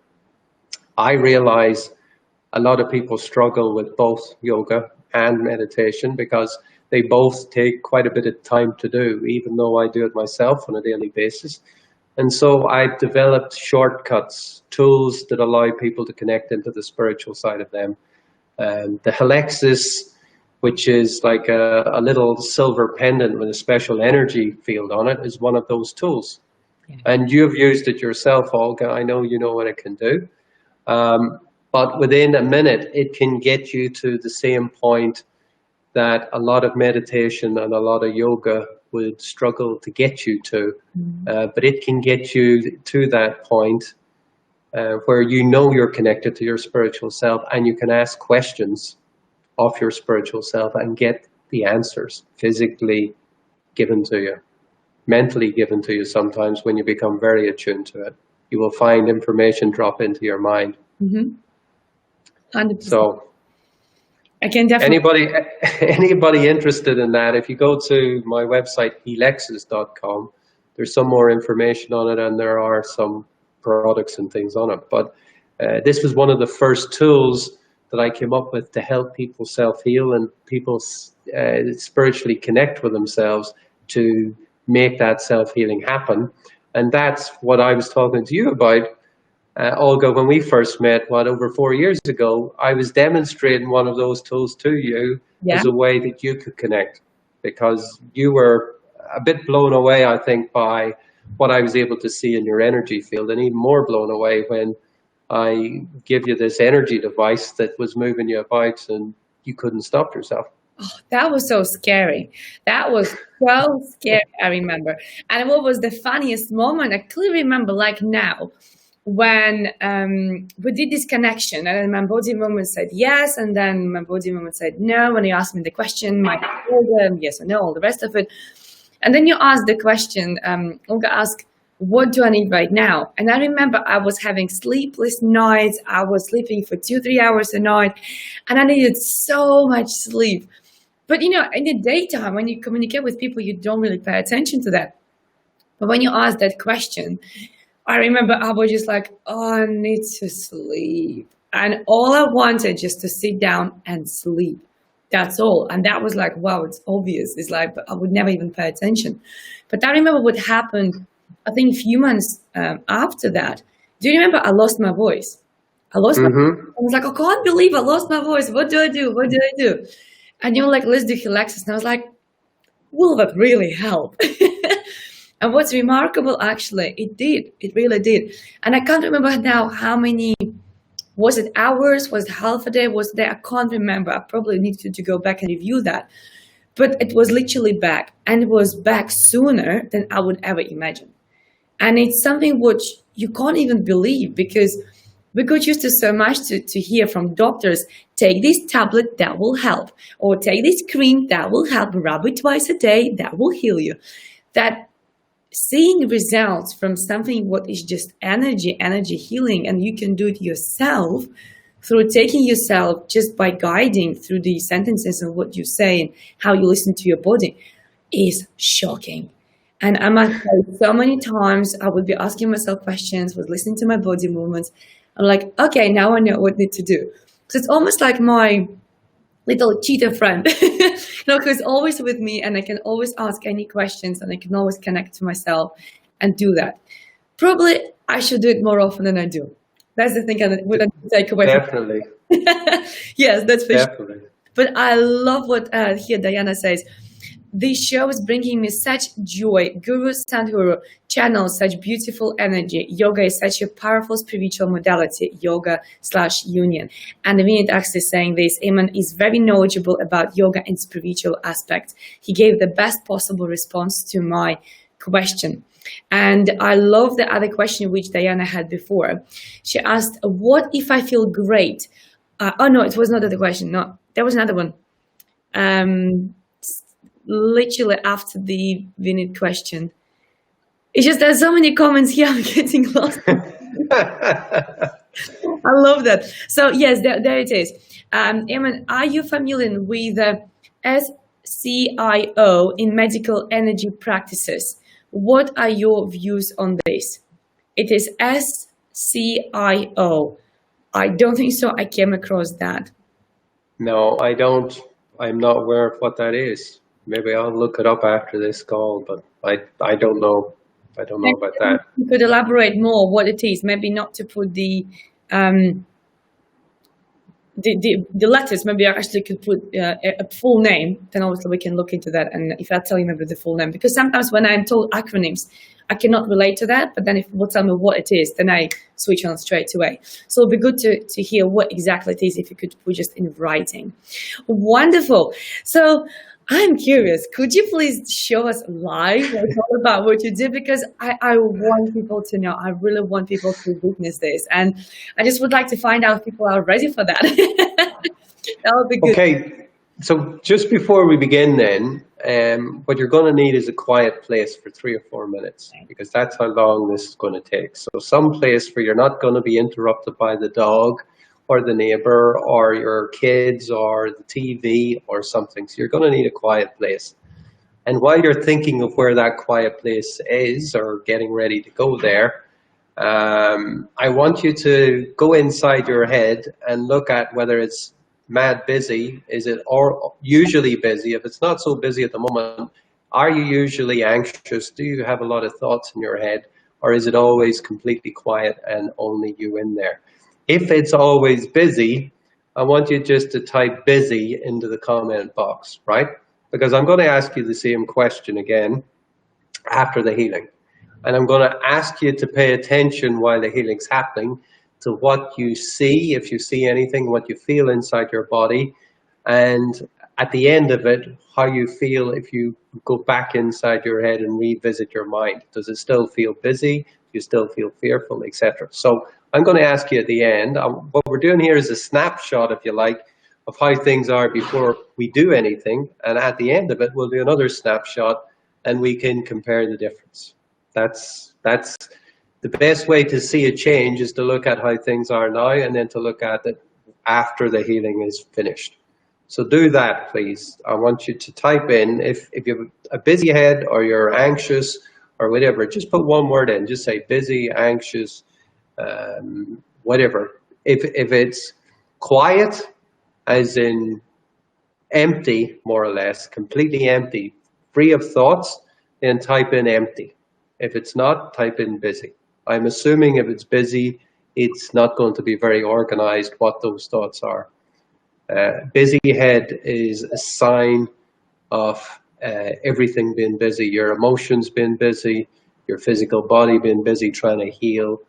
B: I realize a lot of people struggle with both yoga and meditation because they both take quite a bit of time to do, even though I do it myself on a daily basis. And so I've developed shortcuts, tools that allow people to connect into the spiritual side of them. The Helixis, which is like a little silver pendant with a special energy field on it, is one of those tools. Yeah. And you've used it yourself, Olga. I know you know what it can do. But within a minute, it can get you to the same point that a lot of meditation and a lot of yoga would struggle to get you to. But it can get you to that point where you know you're connected to your spiritual self and you can ask questions of your spiritual self and get the answers physically given to you, mentally given to you sometimes when you become very attuned to it. You will find information drop into your mind.
A: 100%.
B: So
A: I can definitely...
B: Anybody interested in that, if you go to my website, helixis.com, there's some more information on it and there are some products and things on it. But this was one of the first tools that I came up with to help people self-heal and people spiritually connect with themselves to make that self-healing happen. And that's what I was talking to you about, Olga, when we first met, over 4 years ago. I was demonstrating one of those tools to you as a way that you could connect, because you were a bit blown away, I think, by what I was able to see in your energy field, and even more blown away when I give you this energy device that was moving you about and you couldn't stop yourself.
A: Oh, that was so scary. That was so scary, I remember. And what was the funniest moment, I clearly remember like now, when we did this connection, and then my body moment said yes, and then my body moment said no. When you asked me the question, my Olga, yes or no, all the rest of it. And then you asked the question, Olga asked, what do I need right now? And I remember I was having sleepless nights. I was sleeping for 2-3 hours a night, and I needed so much sleep. But you know, in the daytime, when you communicate with people, you don't really pay attention to that. But when you ask that question, I remember I was just like, oh, I need to sleep. And all I wanted just to sit down and sleep. That's all. And that was like, wow, it's obvious. It's like, but I would never even pay attention. But I remember what happened, I think a few months after that. Do you remember I lost my voice? I lost my voice. I was like, I can't believe I lost my voice. What do I do? What do I do? And you were like, let's do Helixis. And I was like, will that really help? And what's remarkable, actually, it did. It really did. And I can't remember now how many, was it hours? Was it half a day? Was it a day? I can't remember. I probably need to go back and review that. But it was literally back. And it was back sooner than I would ever imagine. And it's something which you can't even believe, because we got used to so much to hear from doctors, take this tablet, that will help, or take this cream, that will help, rub it twice a day, that will heal you. That seeing results from something what is just energy healing, and you can do it yourself through taking yourself just by guiding through the sentences and what you say and how you listen to your body, is shocking. And I must say, so many times I would be asking myself questions, was listening to my body movements. I'm like, okay, now I know what I need to do. So it's almost like my little cheetah friend, who's always with me, and I can always ask any questions, and I can always connect to myself and do that. Probably I should do it more often than I do. That's the thing I would take away.
B: Definitely.
A: Yes, that's for
B: Definitely.
A: sure. But I love what here Diana says. This show is bringing me such joy. Guru Sadhguru channels such beautiful energy. Yoga is such a powerful spiritual modality, yoga/union. And Vinit actually saying this, Eamon is very knowledgeable about yoga and spiritual aspects. He gave the best possible response to my question. And I love the other question which Diana had before. She asked, what if I feel great? Oh, no, it was not the question. No, there was another one. Literally after the Vinit question. It's just there's so many comments here, I'm getting lost. I love that. So yes, there it is. Eamon, are you familiar with SCIO in medical energy practices? What are your views on this? It is SCIO. I don't think so. I came across that.
B: No, I don't. I'm not aware of what that is. Maybe I'll look it up after this call, but I don't know. I don't know about that.
A: You could elaborate more what it is. Maybe not to put the letters. Maybe I actually could put a full name. Then obviously we can look into that. And if I tell you maybe the full name, because sometimes when I'm told acronyms, I cannot relate to that. But then if you tell me what it is, then I switch on straight away. So it'll be good to hear what exactly it is if you could put just in writing. Wonderful. So I'm curious, could you please show us live all about what you did? Because I want people to know, I really want people to witness this. And I just would like to find out if people are ready for that. That would be good.
B: Okay, so just before we begin then, what you're going to need is a quiet place for 3 or 4 minutes, because that's how long this is going to take. So some place where you're not going to be interrupted by the dog or the neighbor or your kids or the TV or something. So you're going to need a quiet place. And while you're thinking of where that quiet place is or getting ready to go there, I want you to go inside your head and look at whether it's mad busy, is it, or usually busy. If it's not so busy at the moment, are you usually anxious? Do you have a lot of thoughts in your head, or is it always completely quiet and only you in there? If it's always busy, I want you just to type busy into the comment box, right? Because I'm going to ask you the same question again after the healing. And I'm going to ask you to pay attention while the healing's happening to what you see, if you see anything, what you feel inside your body, and at the end of it, how you feel if you go back inside your head and revisit your mind. Does it still feel busy? Do you still feel fearful, etc.? So I'm going to ask you at the end, what we're doing here is a snapshot, if you like, of how things are before we do anything. And at the end of it, we'll do another snapshot and we can compare the difference. That's the best way to see a change, is to look at how things are now and then to look at it after the healing is finished. So do that, please. I want you to type in, if you have a busy head or you're anxious or whatever, just put one word in. Just say busy, anxious, whatever. If it's quiet, as in empty, more or less, completely empty, free of thoughts, then type in empty. If it's not, type in busy. I'm assuming if it's busy, it's not going to be very organized what those thoughts are. Busy head is a sign of everything being busy. Your emotions being busy, your physical body being busy trying to heal,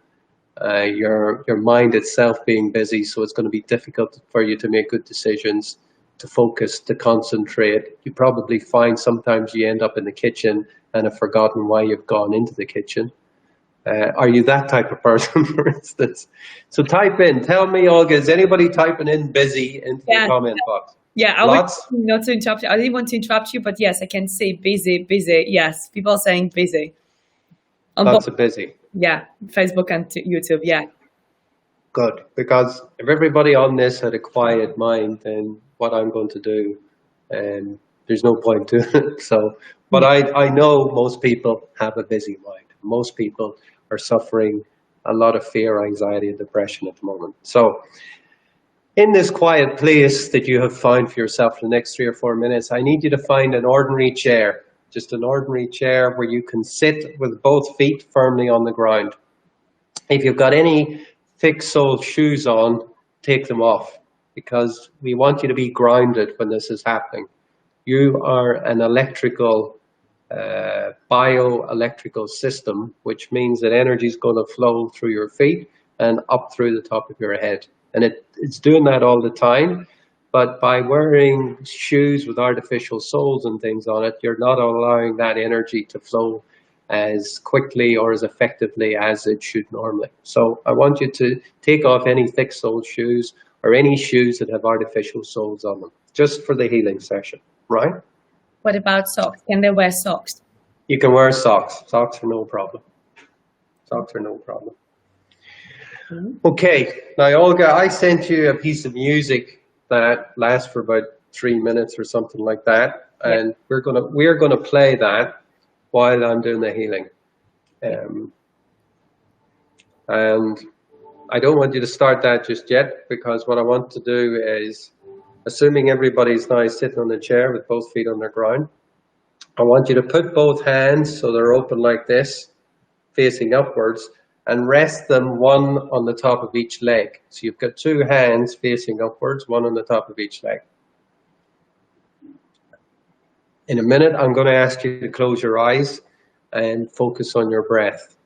B: your mind itself being busy, so it's going to be difficult for you to make good decisions, to focus, to concentrate. You probably find sometimes you end up in the kitchen and have forgotten why you've gone into the kitchen. Are you that type of person, for instance? So type in. Tell me, Olga, is anybody typing in busy into the
A: Yeah,
B: comment box?
A: yeah. I was
B: Lots?
A: not to interrupt you. I didn't want to interrupt you, but yes, I can say busy, busy. Yes, people are saying busy on both.
B: Lots of busy.
A: Yeah, Facebook and YouTube. Yeah.
B: Good. Because if everybody on this had a quiet mind, then what I'm going to do, there's no point to it. So, but I know most people have a busy mind. Most people are suffering a lot of fear, anxiety, and depression at the moment. So, in this quiet place that you have found for yourself for the next 3 or 4 minutes, I need you to find an ordinary chair, just an ordinary chair where you can sit with both feet firmly on the ground. If you've got any thick-soled shoes on, take them off, because we want you to be grounded when this is happening. You are an electrical, bioelectrical system, which means that energy is going to flow through your feet and up through the top of your head. And it's doing that all the time. But by wearing shoes with artificial soles and things on it, you're not allowing that energy to flow as quickly or as effectively as it should normally. So I want you to take off any thick-soled shoes or any shoes that have artificial soles on them, just for the healing session, right?
A: What about socks? Can they wear socks?
B: You can wear socks. Socks are no problem. Socks are no problem. Okay, now Olga, I sent you a piece of music that lasts for about 3 minutes or something like that, and we're gonna play that while I'm doing the healing. And I don't want you to start that just yet, because what I want to do is, assuming everybody's now sitting on the chair with both feet on the ground, I want you to put both hands so they're open like this, facing upwards, and rest them one on the top of each leg. So you've got two hands facing upwards, one on the top of each leg. In a minute, I'm going to ask you to close your eyes and focus on your breath.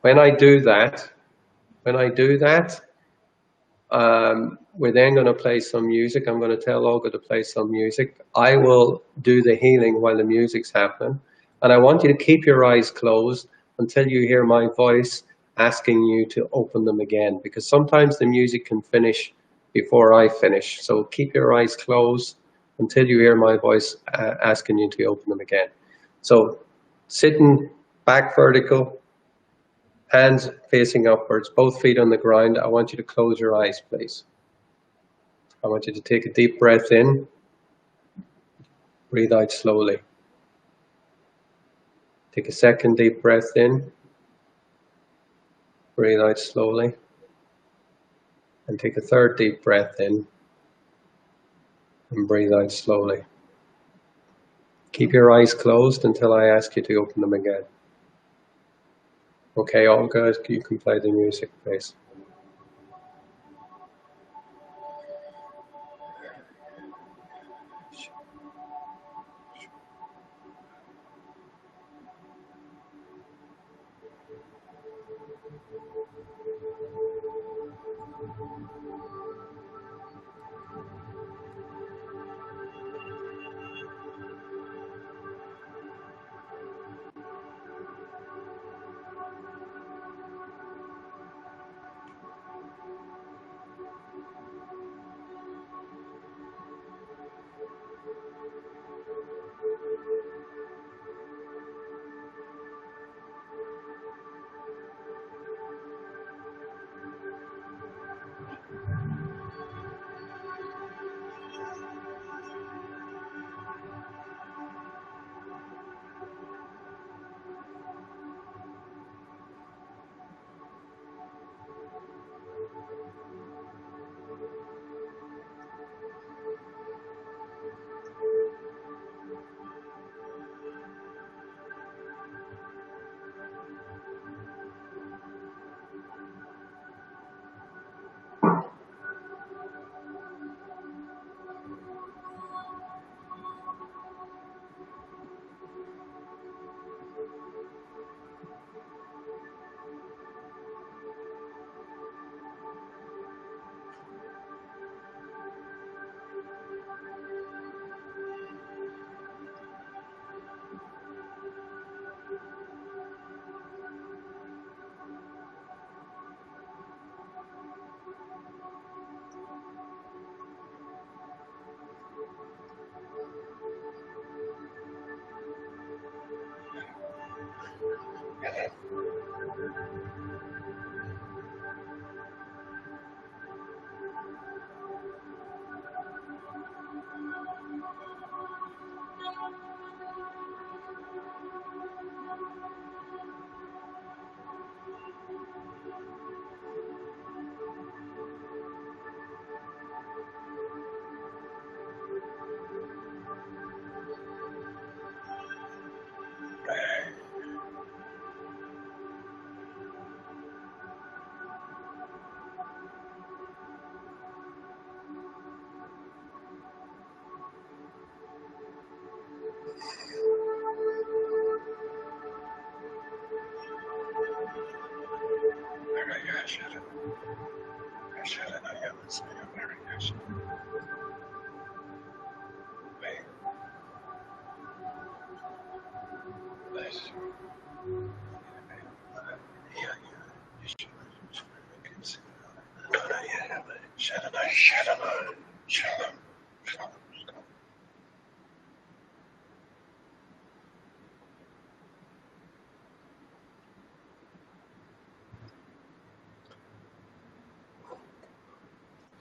B: When I do that, we're then going to play some music. I'm going to tell Olga to play some music. I will do the healing while the music's happening. And I want you to keep your eyes closed until you hear my voice asking you to open them again, because sometimes the music can finish before I finish. So keep your eyes closed until you hear my voice asking you to open them again. So sitting back vertical, hands facing upwards, both feet on the ground. I want you to close your eyes, please. I want you to take a deep breath in, breathe out slowly. Take a second deep breath in, breathe out slowly. And take a third deep breath in and breathe out slowly. Keep your eyes closed until I ask you to open them again. Okay, all good. You can play the music, please.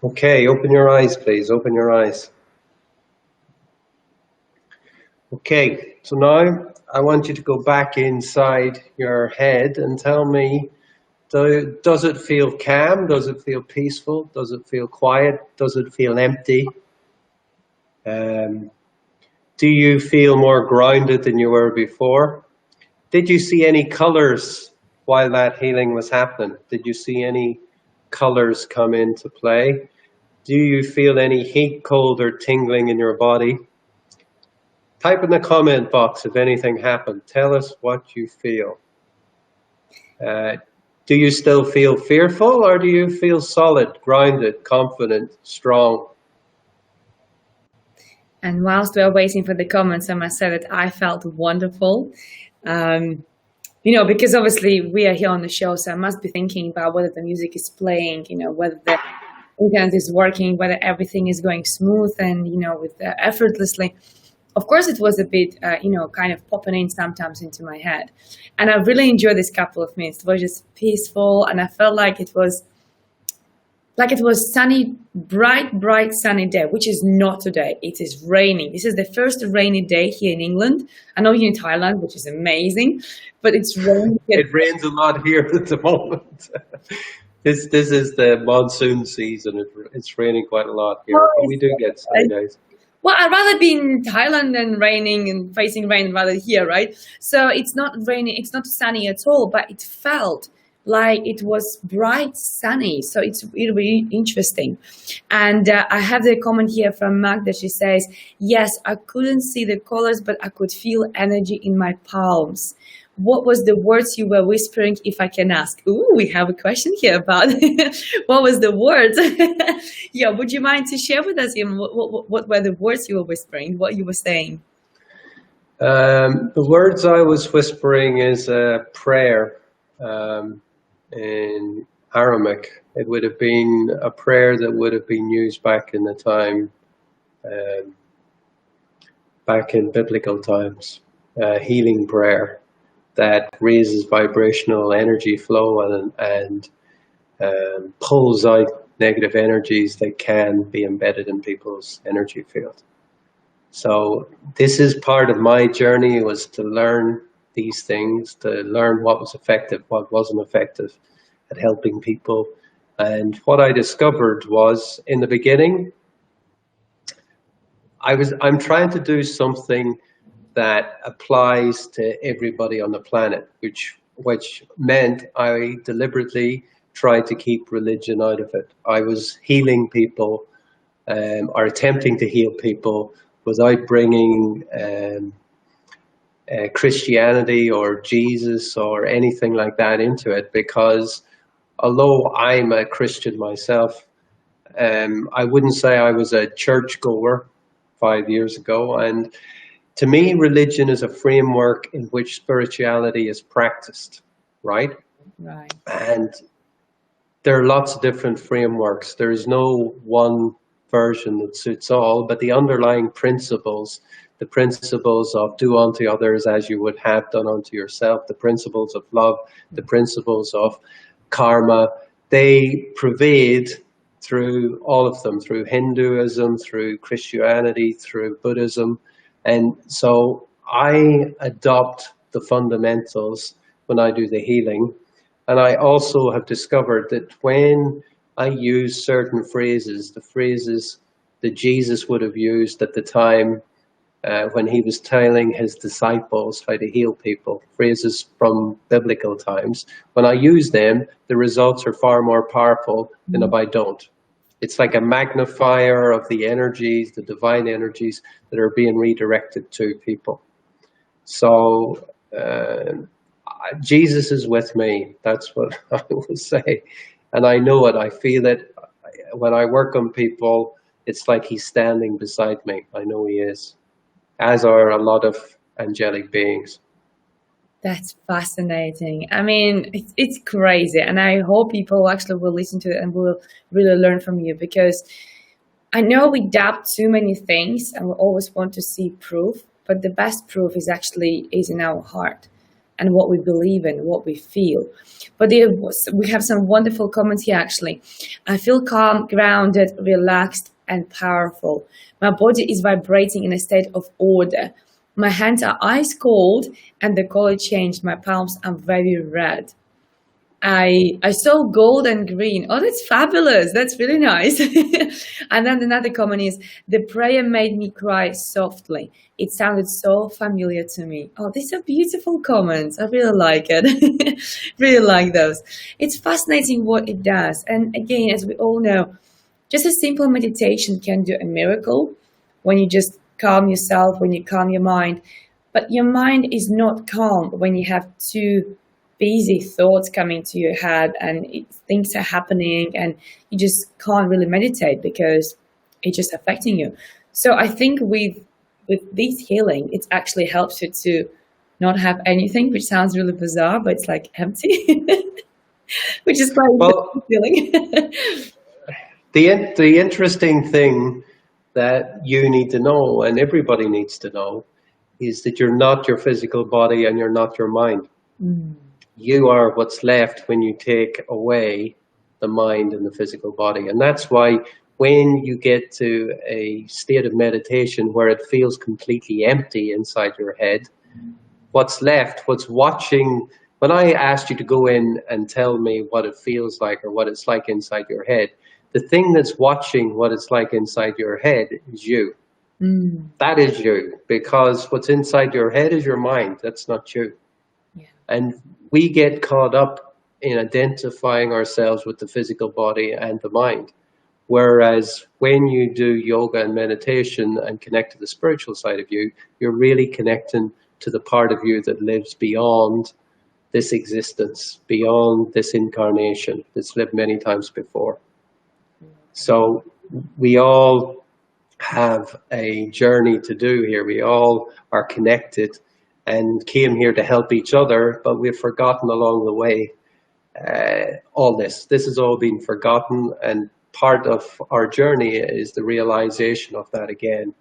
B: Okay, open your eyes, please. Open your eyes. Okay, so now I want you to go back inside your head and tell me, does it feel calm? Does it feel peaceful? Does it feel quiet? Does it feel empty? Do you feel more grounded than you were before? Did you see any colors while that healing was happening? Did you see any colors come into play? Do you feel any heat, cold, or tingling in your body? Type in the comment box if anything happened. Tell us what you feel. Do you still feel fearful, or do you feel solid, grounded, confident, strong?
A: And whilst we're waiting for the comments, I must say that I felt wonderful. Because obviously we are here on the show, so I must be thinking about whether the music is playing, whether the internet is working, whether everything is going smooth and, with effortlessly. Of course, it was a bit, kind of popping in sometimes into my head. And I really enjoyed this couple of minutes. It was just peaceful, and I felt like it was sunny, bright sunny day, which is not today. It is raining. This is the first rainy day here in England. I know you're in Thailand, which is amazing, but it's raining.
B: It rains a lot here at the moment. This is the monsoon season. It's raining quite a lot here, but we do get sunny days.
A: Well, I'd rather be in Thailand than raining and facing rain rather here, right? So it's not raining, it's not sunny at all, but it felt like it was bright sunny. So it's really interesting. And I have the comment here from Magda. She says, yes, I couldn't see the colors, but I could feel energy in my palms. What was the words you were whispering, if I can ask? Ooh, we have a question here about what was the words? Yeah, would you mind to share with us, Eamon, what were the words you were whispering, what you were saying?
B: The words I was whispering is a prayer in Aramaic. It would have been a prayer that would have been used back in the time, back in biblical times, healing prayer that raises vibrational energy flow and pulls out negative energies that can be embedded in people's energy field. So this is part of my journey, was to learn these things, to learn what was effective, what wasn't effective at helping people. And what I discovered was, in the beginning, I'm trying to do something that applies to everybody on the planet, which meant I deliberately tried to keep religion out of it. I was healing people, or attempting to heal people, without bringing Christianity or Jesus or anything like that into it, because although I'm a Christian myself, I wouldn't say I was a churchgoer 5 years ago. And to me, religion is a framework in which spirituality is practiced, right?
A: Right.
B: And there are lots of different frameworks. There is no one version that suits all, but the underlying principles, the principles of do unto others as you would have done unto yourself, the principles of love, the principles of karma, they pervade through all of them, through Hinduism, through Christianity, through Buddhism. And so I adopt the fundamentals when I do the healing. And I also have discovered that when I use certain phrases, the phrases that Jesus would have used at the time when he was telling his disciples how to heal people, phrases from biblical times, when I use them, the results are far more powerful than if I don't. It's like a magnifier of the energies, the divine energies that are being redirected to people. So Jesus is with me. That's what I will say. And I know it. I feel it. When I work on people, it's like he's standing beside me. I know he is, as are a lot of angelic beings.
A: That's fascinating. I mean, it's crazy. And I hope people actually will listen to it and will really learn from you, because I know we doubt too many things and we always want to see proof, but the best proof is in our heart and what we believe in, what we feel. But we have some wonderful comments here actually. I feel calm, grounded, relaxed, and powerful. My body is vibrating in a state of order. My hands are ice cold and the color changed. My palms are very red. I saw gold and green. Oh, that's fabulous. That's really nice. And then another comment is, the prayer made me cry softly. It sounded so familiar to me. Oh, these are beautiful comments. I really like it. Really like those. It's fascinating what it does. And again, as we all know, just a simple meditation can do a miracle when you just calm yourself, when you calm your mind. But your mind is not calm when you have too busy thoughts coming to your head and things are happening and you just can't really meditate because it's just affecting you. So I think with this healing, it actually helps you to not have anything, which sounds really bizarre, but it's like empty, which is quite
B: Well,
A: feeling.
B: the interesting thing that you need to know, and everybody needs to know, is that you're not your physical body and you're not your mind.
A: Mm.
B: You are what's left when you take away the mind and the physical body. And that's why when you get to a state of meditation where it feels completely empty inside your head, what's left, what's watching, when I asked you to go in and tell me what it feels like or what it's like inside your head, the thing that's watching what it's like inside your head is you.
A: Mm.
B: That is you, because what's inside your head is your mind. That's not you.
A: Yeah.
B: And we get caught up in identifying ourselves with the physical body and the mind. Whereas when you do yoga and meditation and connect to the spiritual side of you, you're really connecting to the part of you that lives beyond this existence, beyond this incarnation that's lived many times before. So we all have a journey to do here. We all are connected and came here to help each other, but we've forgotten along the way all this. This has all been forgotten, and part of our journey is the realization of that again.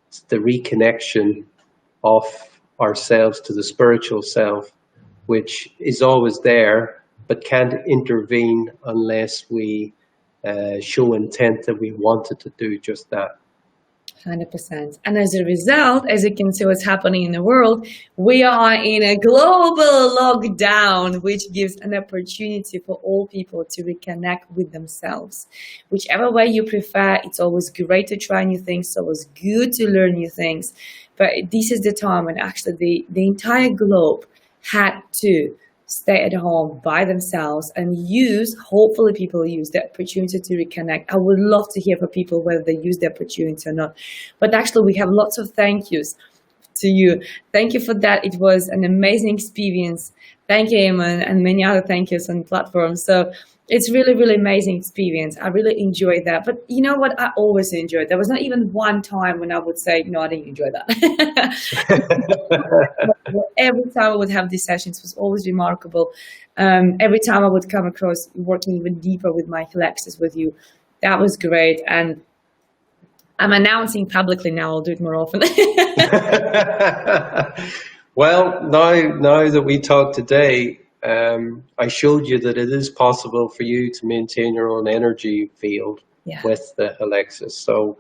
B: It's the reconnection of ourselves to the spiritual self, which is always there, but can't intervene unless we show intent that we wanted to do just that.
A: 100%. And as a result, as you can see what's happening in the world, we are in a global lockdown, which gives an opportunity for all people to reconnect with themselves. Whichever way you prefer, it's always great to try new things. It's always good to learn new things. But this is the time when actually the entire globe had to stay at home by themselves and hopefully people use the opportunity to reconnect. I would love to hear from people whether they use the opportunity or not. But actually we have lots of thank yous to you. Thank you for that. It was an amazing experience. Thank you, Eamon, and many other thank yous on platforms. So it's really, really amazing experience. I really enjoyed that. But you know what? I always enjoyed it. There was not even one time when I would say, no, I didn't enjoy that. Every time I would have these sessions, it was always remarkable. Every time I would come across working even deeper with my Alexis with you, that was great. And I'm announcing publicly now, I'll do it more often.
B: Well, now that we talked today, I showed you that it is possible for you to maintain your own energy field with the Alexis. So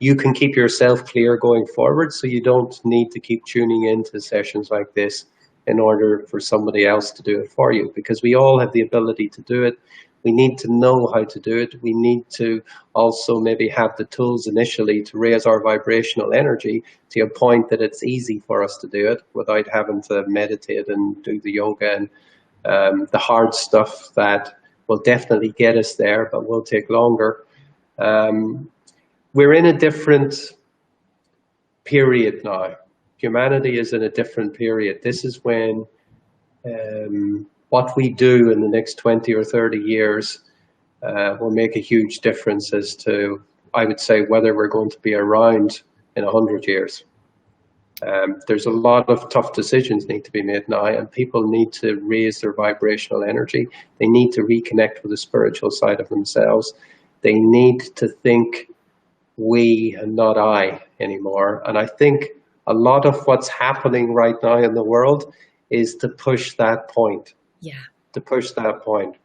B: you can keep yourself clear going forward, so you don't need to keep tuning into sessions like this in order for somebody else to do it for you, because we all have the ability to do it. We need to know how to do it. We need to also maybe have the tools initially to raise our vibrational energy to a point that it's easy for us to do it without having to meditate and do the yoga and the hard stuff that will definitely get us there, but will take longer. We're in a different period now. Humanity is in a different period. This is when what we do in the next 20 or 30 years will make a huge difference as to, I would say, whether we're going to be around in 100 years. There's a lot of tough decisions need to be made now, and people need to raise their vibrational energy. They need to reconnect with the spiritual side of themselves. They need to think we and not I anymore. And I think a lot of what's happening right now in the world is to push that point.
A: Yeah.
B: To push that point.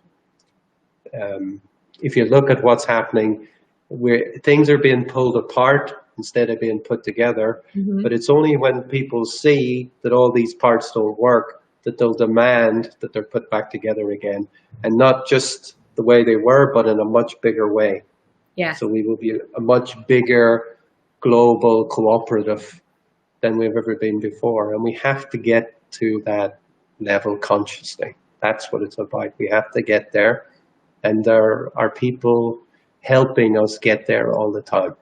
B: If you look at what's happening, where things are being pulled apart instead of being put together. Mm-hmm. But it's only when people see that all these parts don't work that they'll demand that they're put back together again, and not just the way they were, but in a much bigger way.
A: Yeah.
B: So we will be a much bigger global cooperative than we've ever been before. And we have to get to that level consciously. That's what it's about. We have to get there. And there are people helping us get there all the time.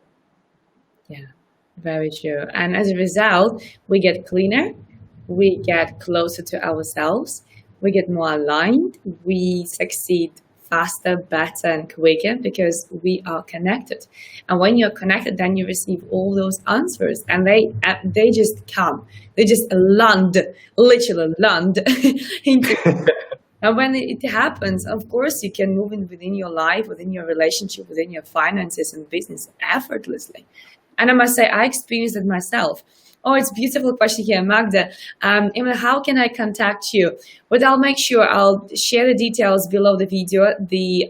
A: Yeah, very true. And as a result, we get cleaner, we get closer to ourselves, we get more aligned, we succeed faster, better, and quicker because we are connected. And when you're connected, then you receive all those answers, and they just come. They just land, literally land. And when it happens, of course, you can move in within your life, within your relationship, within your finances and business effortlessly. And I must say, I experienced it myself. Oh, it's a beautiful question here, Magda. Eamon, how can I contact you? But I'll make sure I'll share the details below the video, the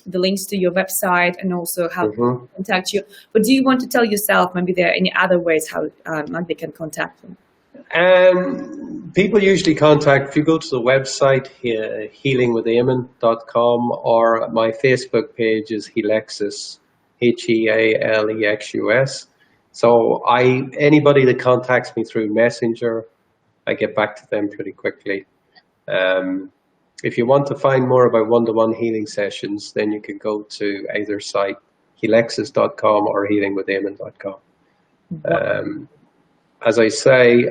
A: links to your website, and also how to contact you. But do you want to tell yourself, maybe there are any other ways how Magda can contact you?
B: People usually contact, if you go to the website, healingwitheamon.com, or my Facebook page is Healexus, Healexus. So anybody that contacts me through Messenger, I get back to them pretty quickly. If you want to find more about one-to-one healing sessions, then you can go to either site, Healexus.com or healingwitheamon.com. As I say,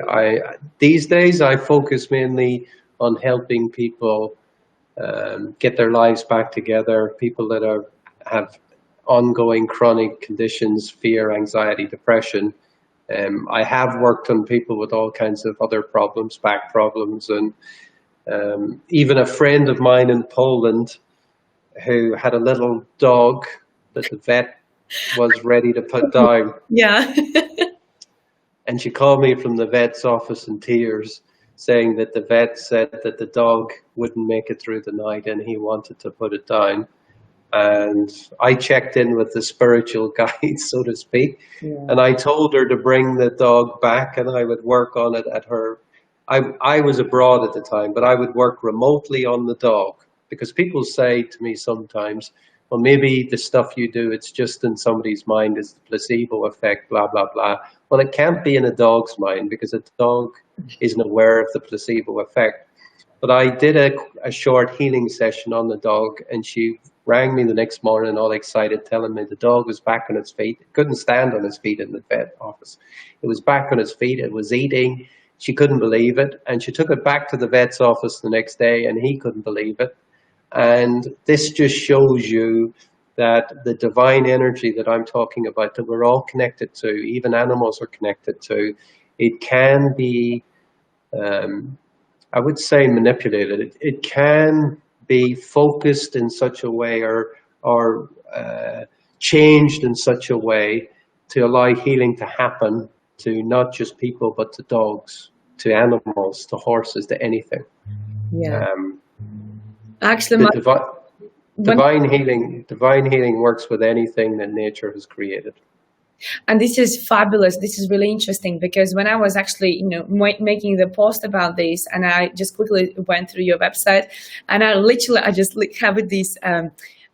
B: these days I focus mainly on helping people get their lives back together, people that have ongoing chronic conditions, fear, anxiety, depression. I have worked on people with all kinds of other problems, back problems, and even a friend of mine in Poland who had a little dog that the vet was ready to put down.
A: Yeah.
B: And she called me from the vet's office in tears, saying that the vet said that the dog wouldn't make it through the night and he wanted to put it down. And I checked in with the spiritual guide, so to speak, and I told her to bring the dog back and I would work on it at her. I was abroad at the time, but I would work remotely on the dog, because people say to me sometimes, well, maybe the stuff you do, it's just in somebody's mind, it's the placebo effect, blah, blah, blah. Well, it can't be in a dog's mind because a dog isn't aware of the placebo effect. But I did a short healing session on the dog, and she rang me the next morning all excited, telling me the dog was back on its feet. It couldn't stand on its feet in the vet office. It was back on its feet. It was eating. She couldn't believe it. And she took it back to the vet's office the next day, and he couldn't believe it. And this just shows you that the divine energy that I'm talking about, that we're all connected to, even animals are connected to, it can be, I would say, manipulated. It can be focused in such a way or changed in such a way to allow healing to happen to not just people, but to dogs, to animals, to horses, to anything.
A: Yeah. Actually,
B: divine healing works with anything that nature has created.
A: And this is fabulous. This is really interesting, because when I was actually, making the post about this, and I just quickly went through your website, and I just have this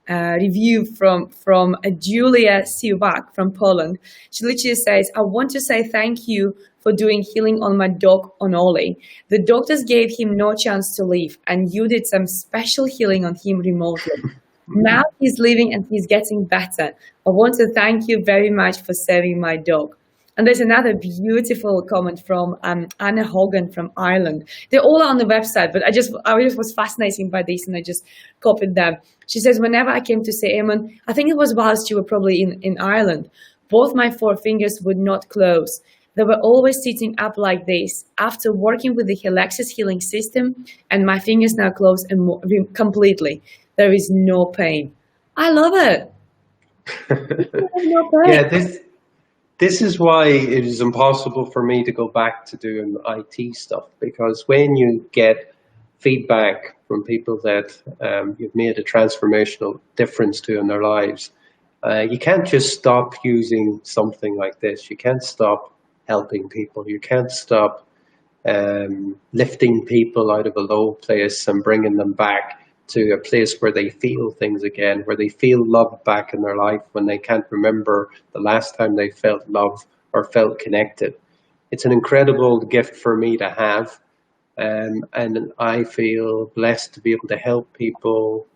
A: review from Julia Siwak from Poland. She literally says, "I want to say thank you for doing healing on my dog on Ollie. The doctors gave him no chance to live, and you did some special healing on him remotely. Now he's living and he's getting better. I want to thank you very much for saving my dog. And there's another beautiful comment from Anna Hogan from Ireland. They're all on the website, but I just was fascinated by this and I just copied them. She says, whenever I came to see Eamon, I think it was whilst you were probably in Ireland, both my four fingers would not close. They were always sitting up like this. After working with the Helixis healing system, and my fingers now close completely. There is no pain. I love it. No pain.
B: Yeah, this is why it is impossible for me to go back to doing IT stuff, because when you get feedback from people that you've made a transformational difference to in their lives, you can't just stop using something like this. You can't stop helping people. You can't stop lifting people out of a low place and bringing them back to a place where they feel things again, where they feel love back in their life when they can't remember the last time they felt love or felt connected. It's an incredible gift for me to have, and I feel blessed to be able to help people.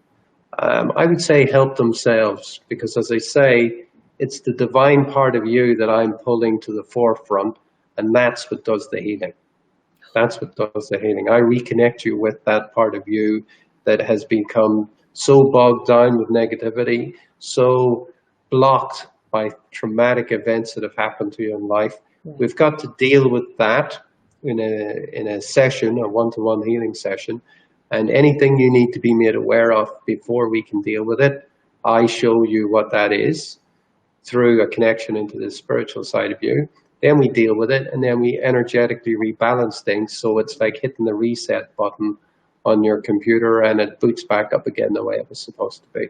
B: I would say help themselves, because as I say, it's the divine part of you that I'm pulling to the forefront, and that's what does the healing. That's what does the healing. I reconnect you with that part of you that has become so bogged down with negativity, so blocked by traumatic events that have happened to you in life. Yeah. We've got to deal with that in a session, a one-to-one healing session, and anything you need to be made aware of before we can deal with it, I show you what that is through a connection into the spiritual side of you. Then we deal with it, and then we energetically rebalance things, so it's like hitting the reset button on your computer and it boots back up again the way it was supposed to be.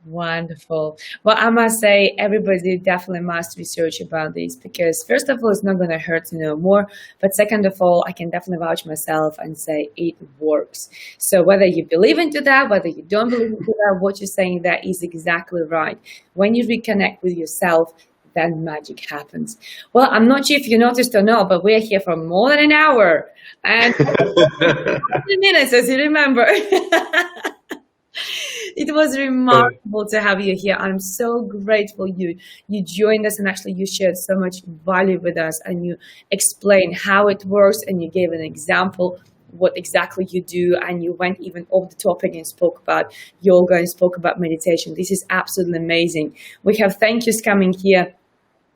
A: Wonderful. Well, I must say everybody definitely must research about this, because first of all, it's not going to hurt to know more, but second of all, I can definitely vouch myself and say it works. So whether you believe into that, whether you don't believe into that, what you're saying there is exactly right. When you reconnect with yourself, then magic happens. Well, I'm not sure if you noticed or not, but we're here for more than an hour and 20 minutes, as you remember. It was remarkable to have you here. I'm so grateful you joined us, and actually you shared so much value with us, and you explained how it works, and you gave an example what exactly you do, and you went even off the topic and spoke about yoga and spoke about meditation. This is absolutely amazing. We have thank yous coming here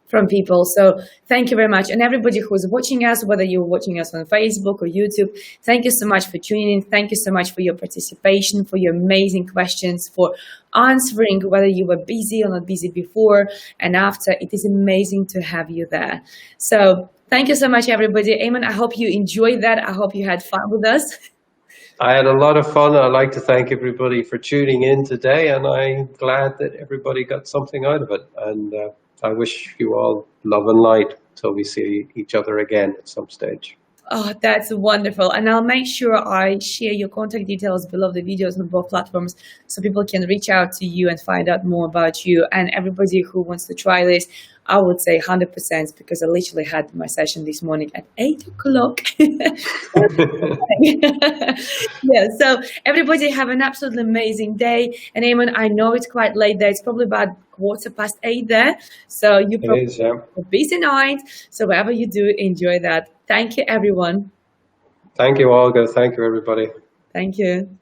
A: from people. So thank you very much. And everybody who's watching us, whether you're watching us on Facebook or YouTube, thank you so much for tuning in. Thank you so much for your participation, for your amazing questions, for answering whether you were busy or not busy before and after. It is amazing to have you there. So thank you so much, everybody. Eamon, I hope you enjoyed that. I hope you had fun with us.
B: I had a lot of fun. I'd like to thank everybody for tuning in today, and I'm glad that everybody got something out of it. And I wish you all love and light till we see each other again at some stage.
A: Oh, that's wonderful. And I'll make sure I share your contact details below the videos on both platforms so people can reach out to you and find out more about you. And everybody who wants to try this, I would say 100%, because I literally had my session this morning at 8 o'clock. Yeah, so everybody have an absolutely amazing day. And Eamon, I know it's quite late there. It's probably about 8:15 there. So you probably have a busy night. So whatever you do, enjoy that. Thank you, everyone.
B: Thank you, Olga. Thank you, everybody.
A: Thank you.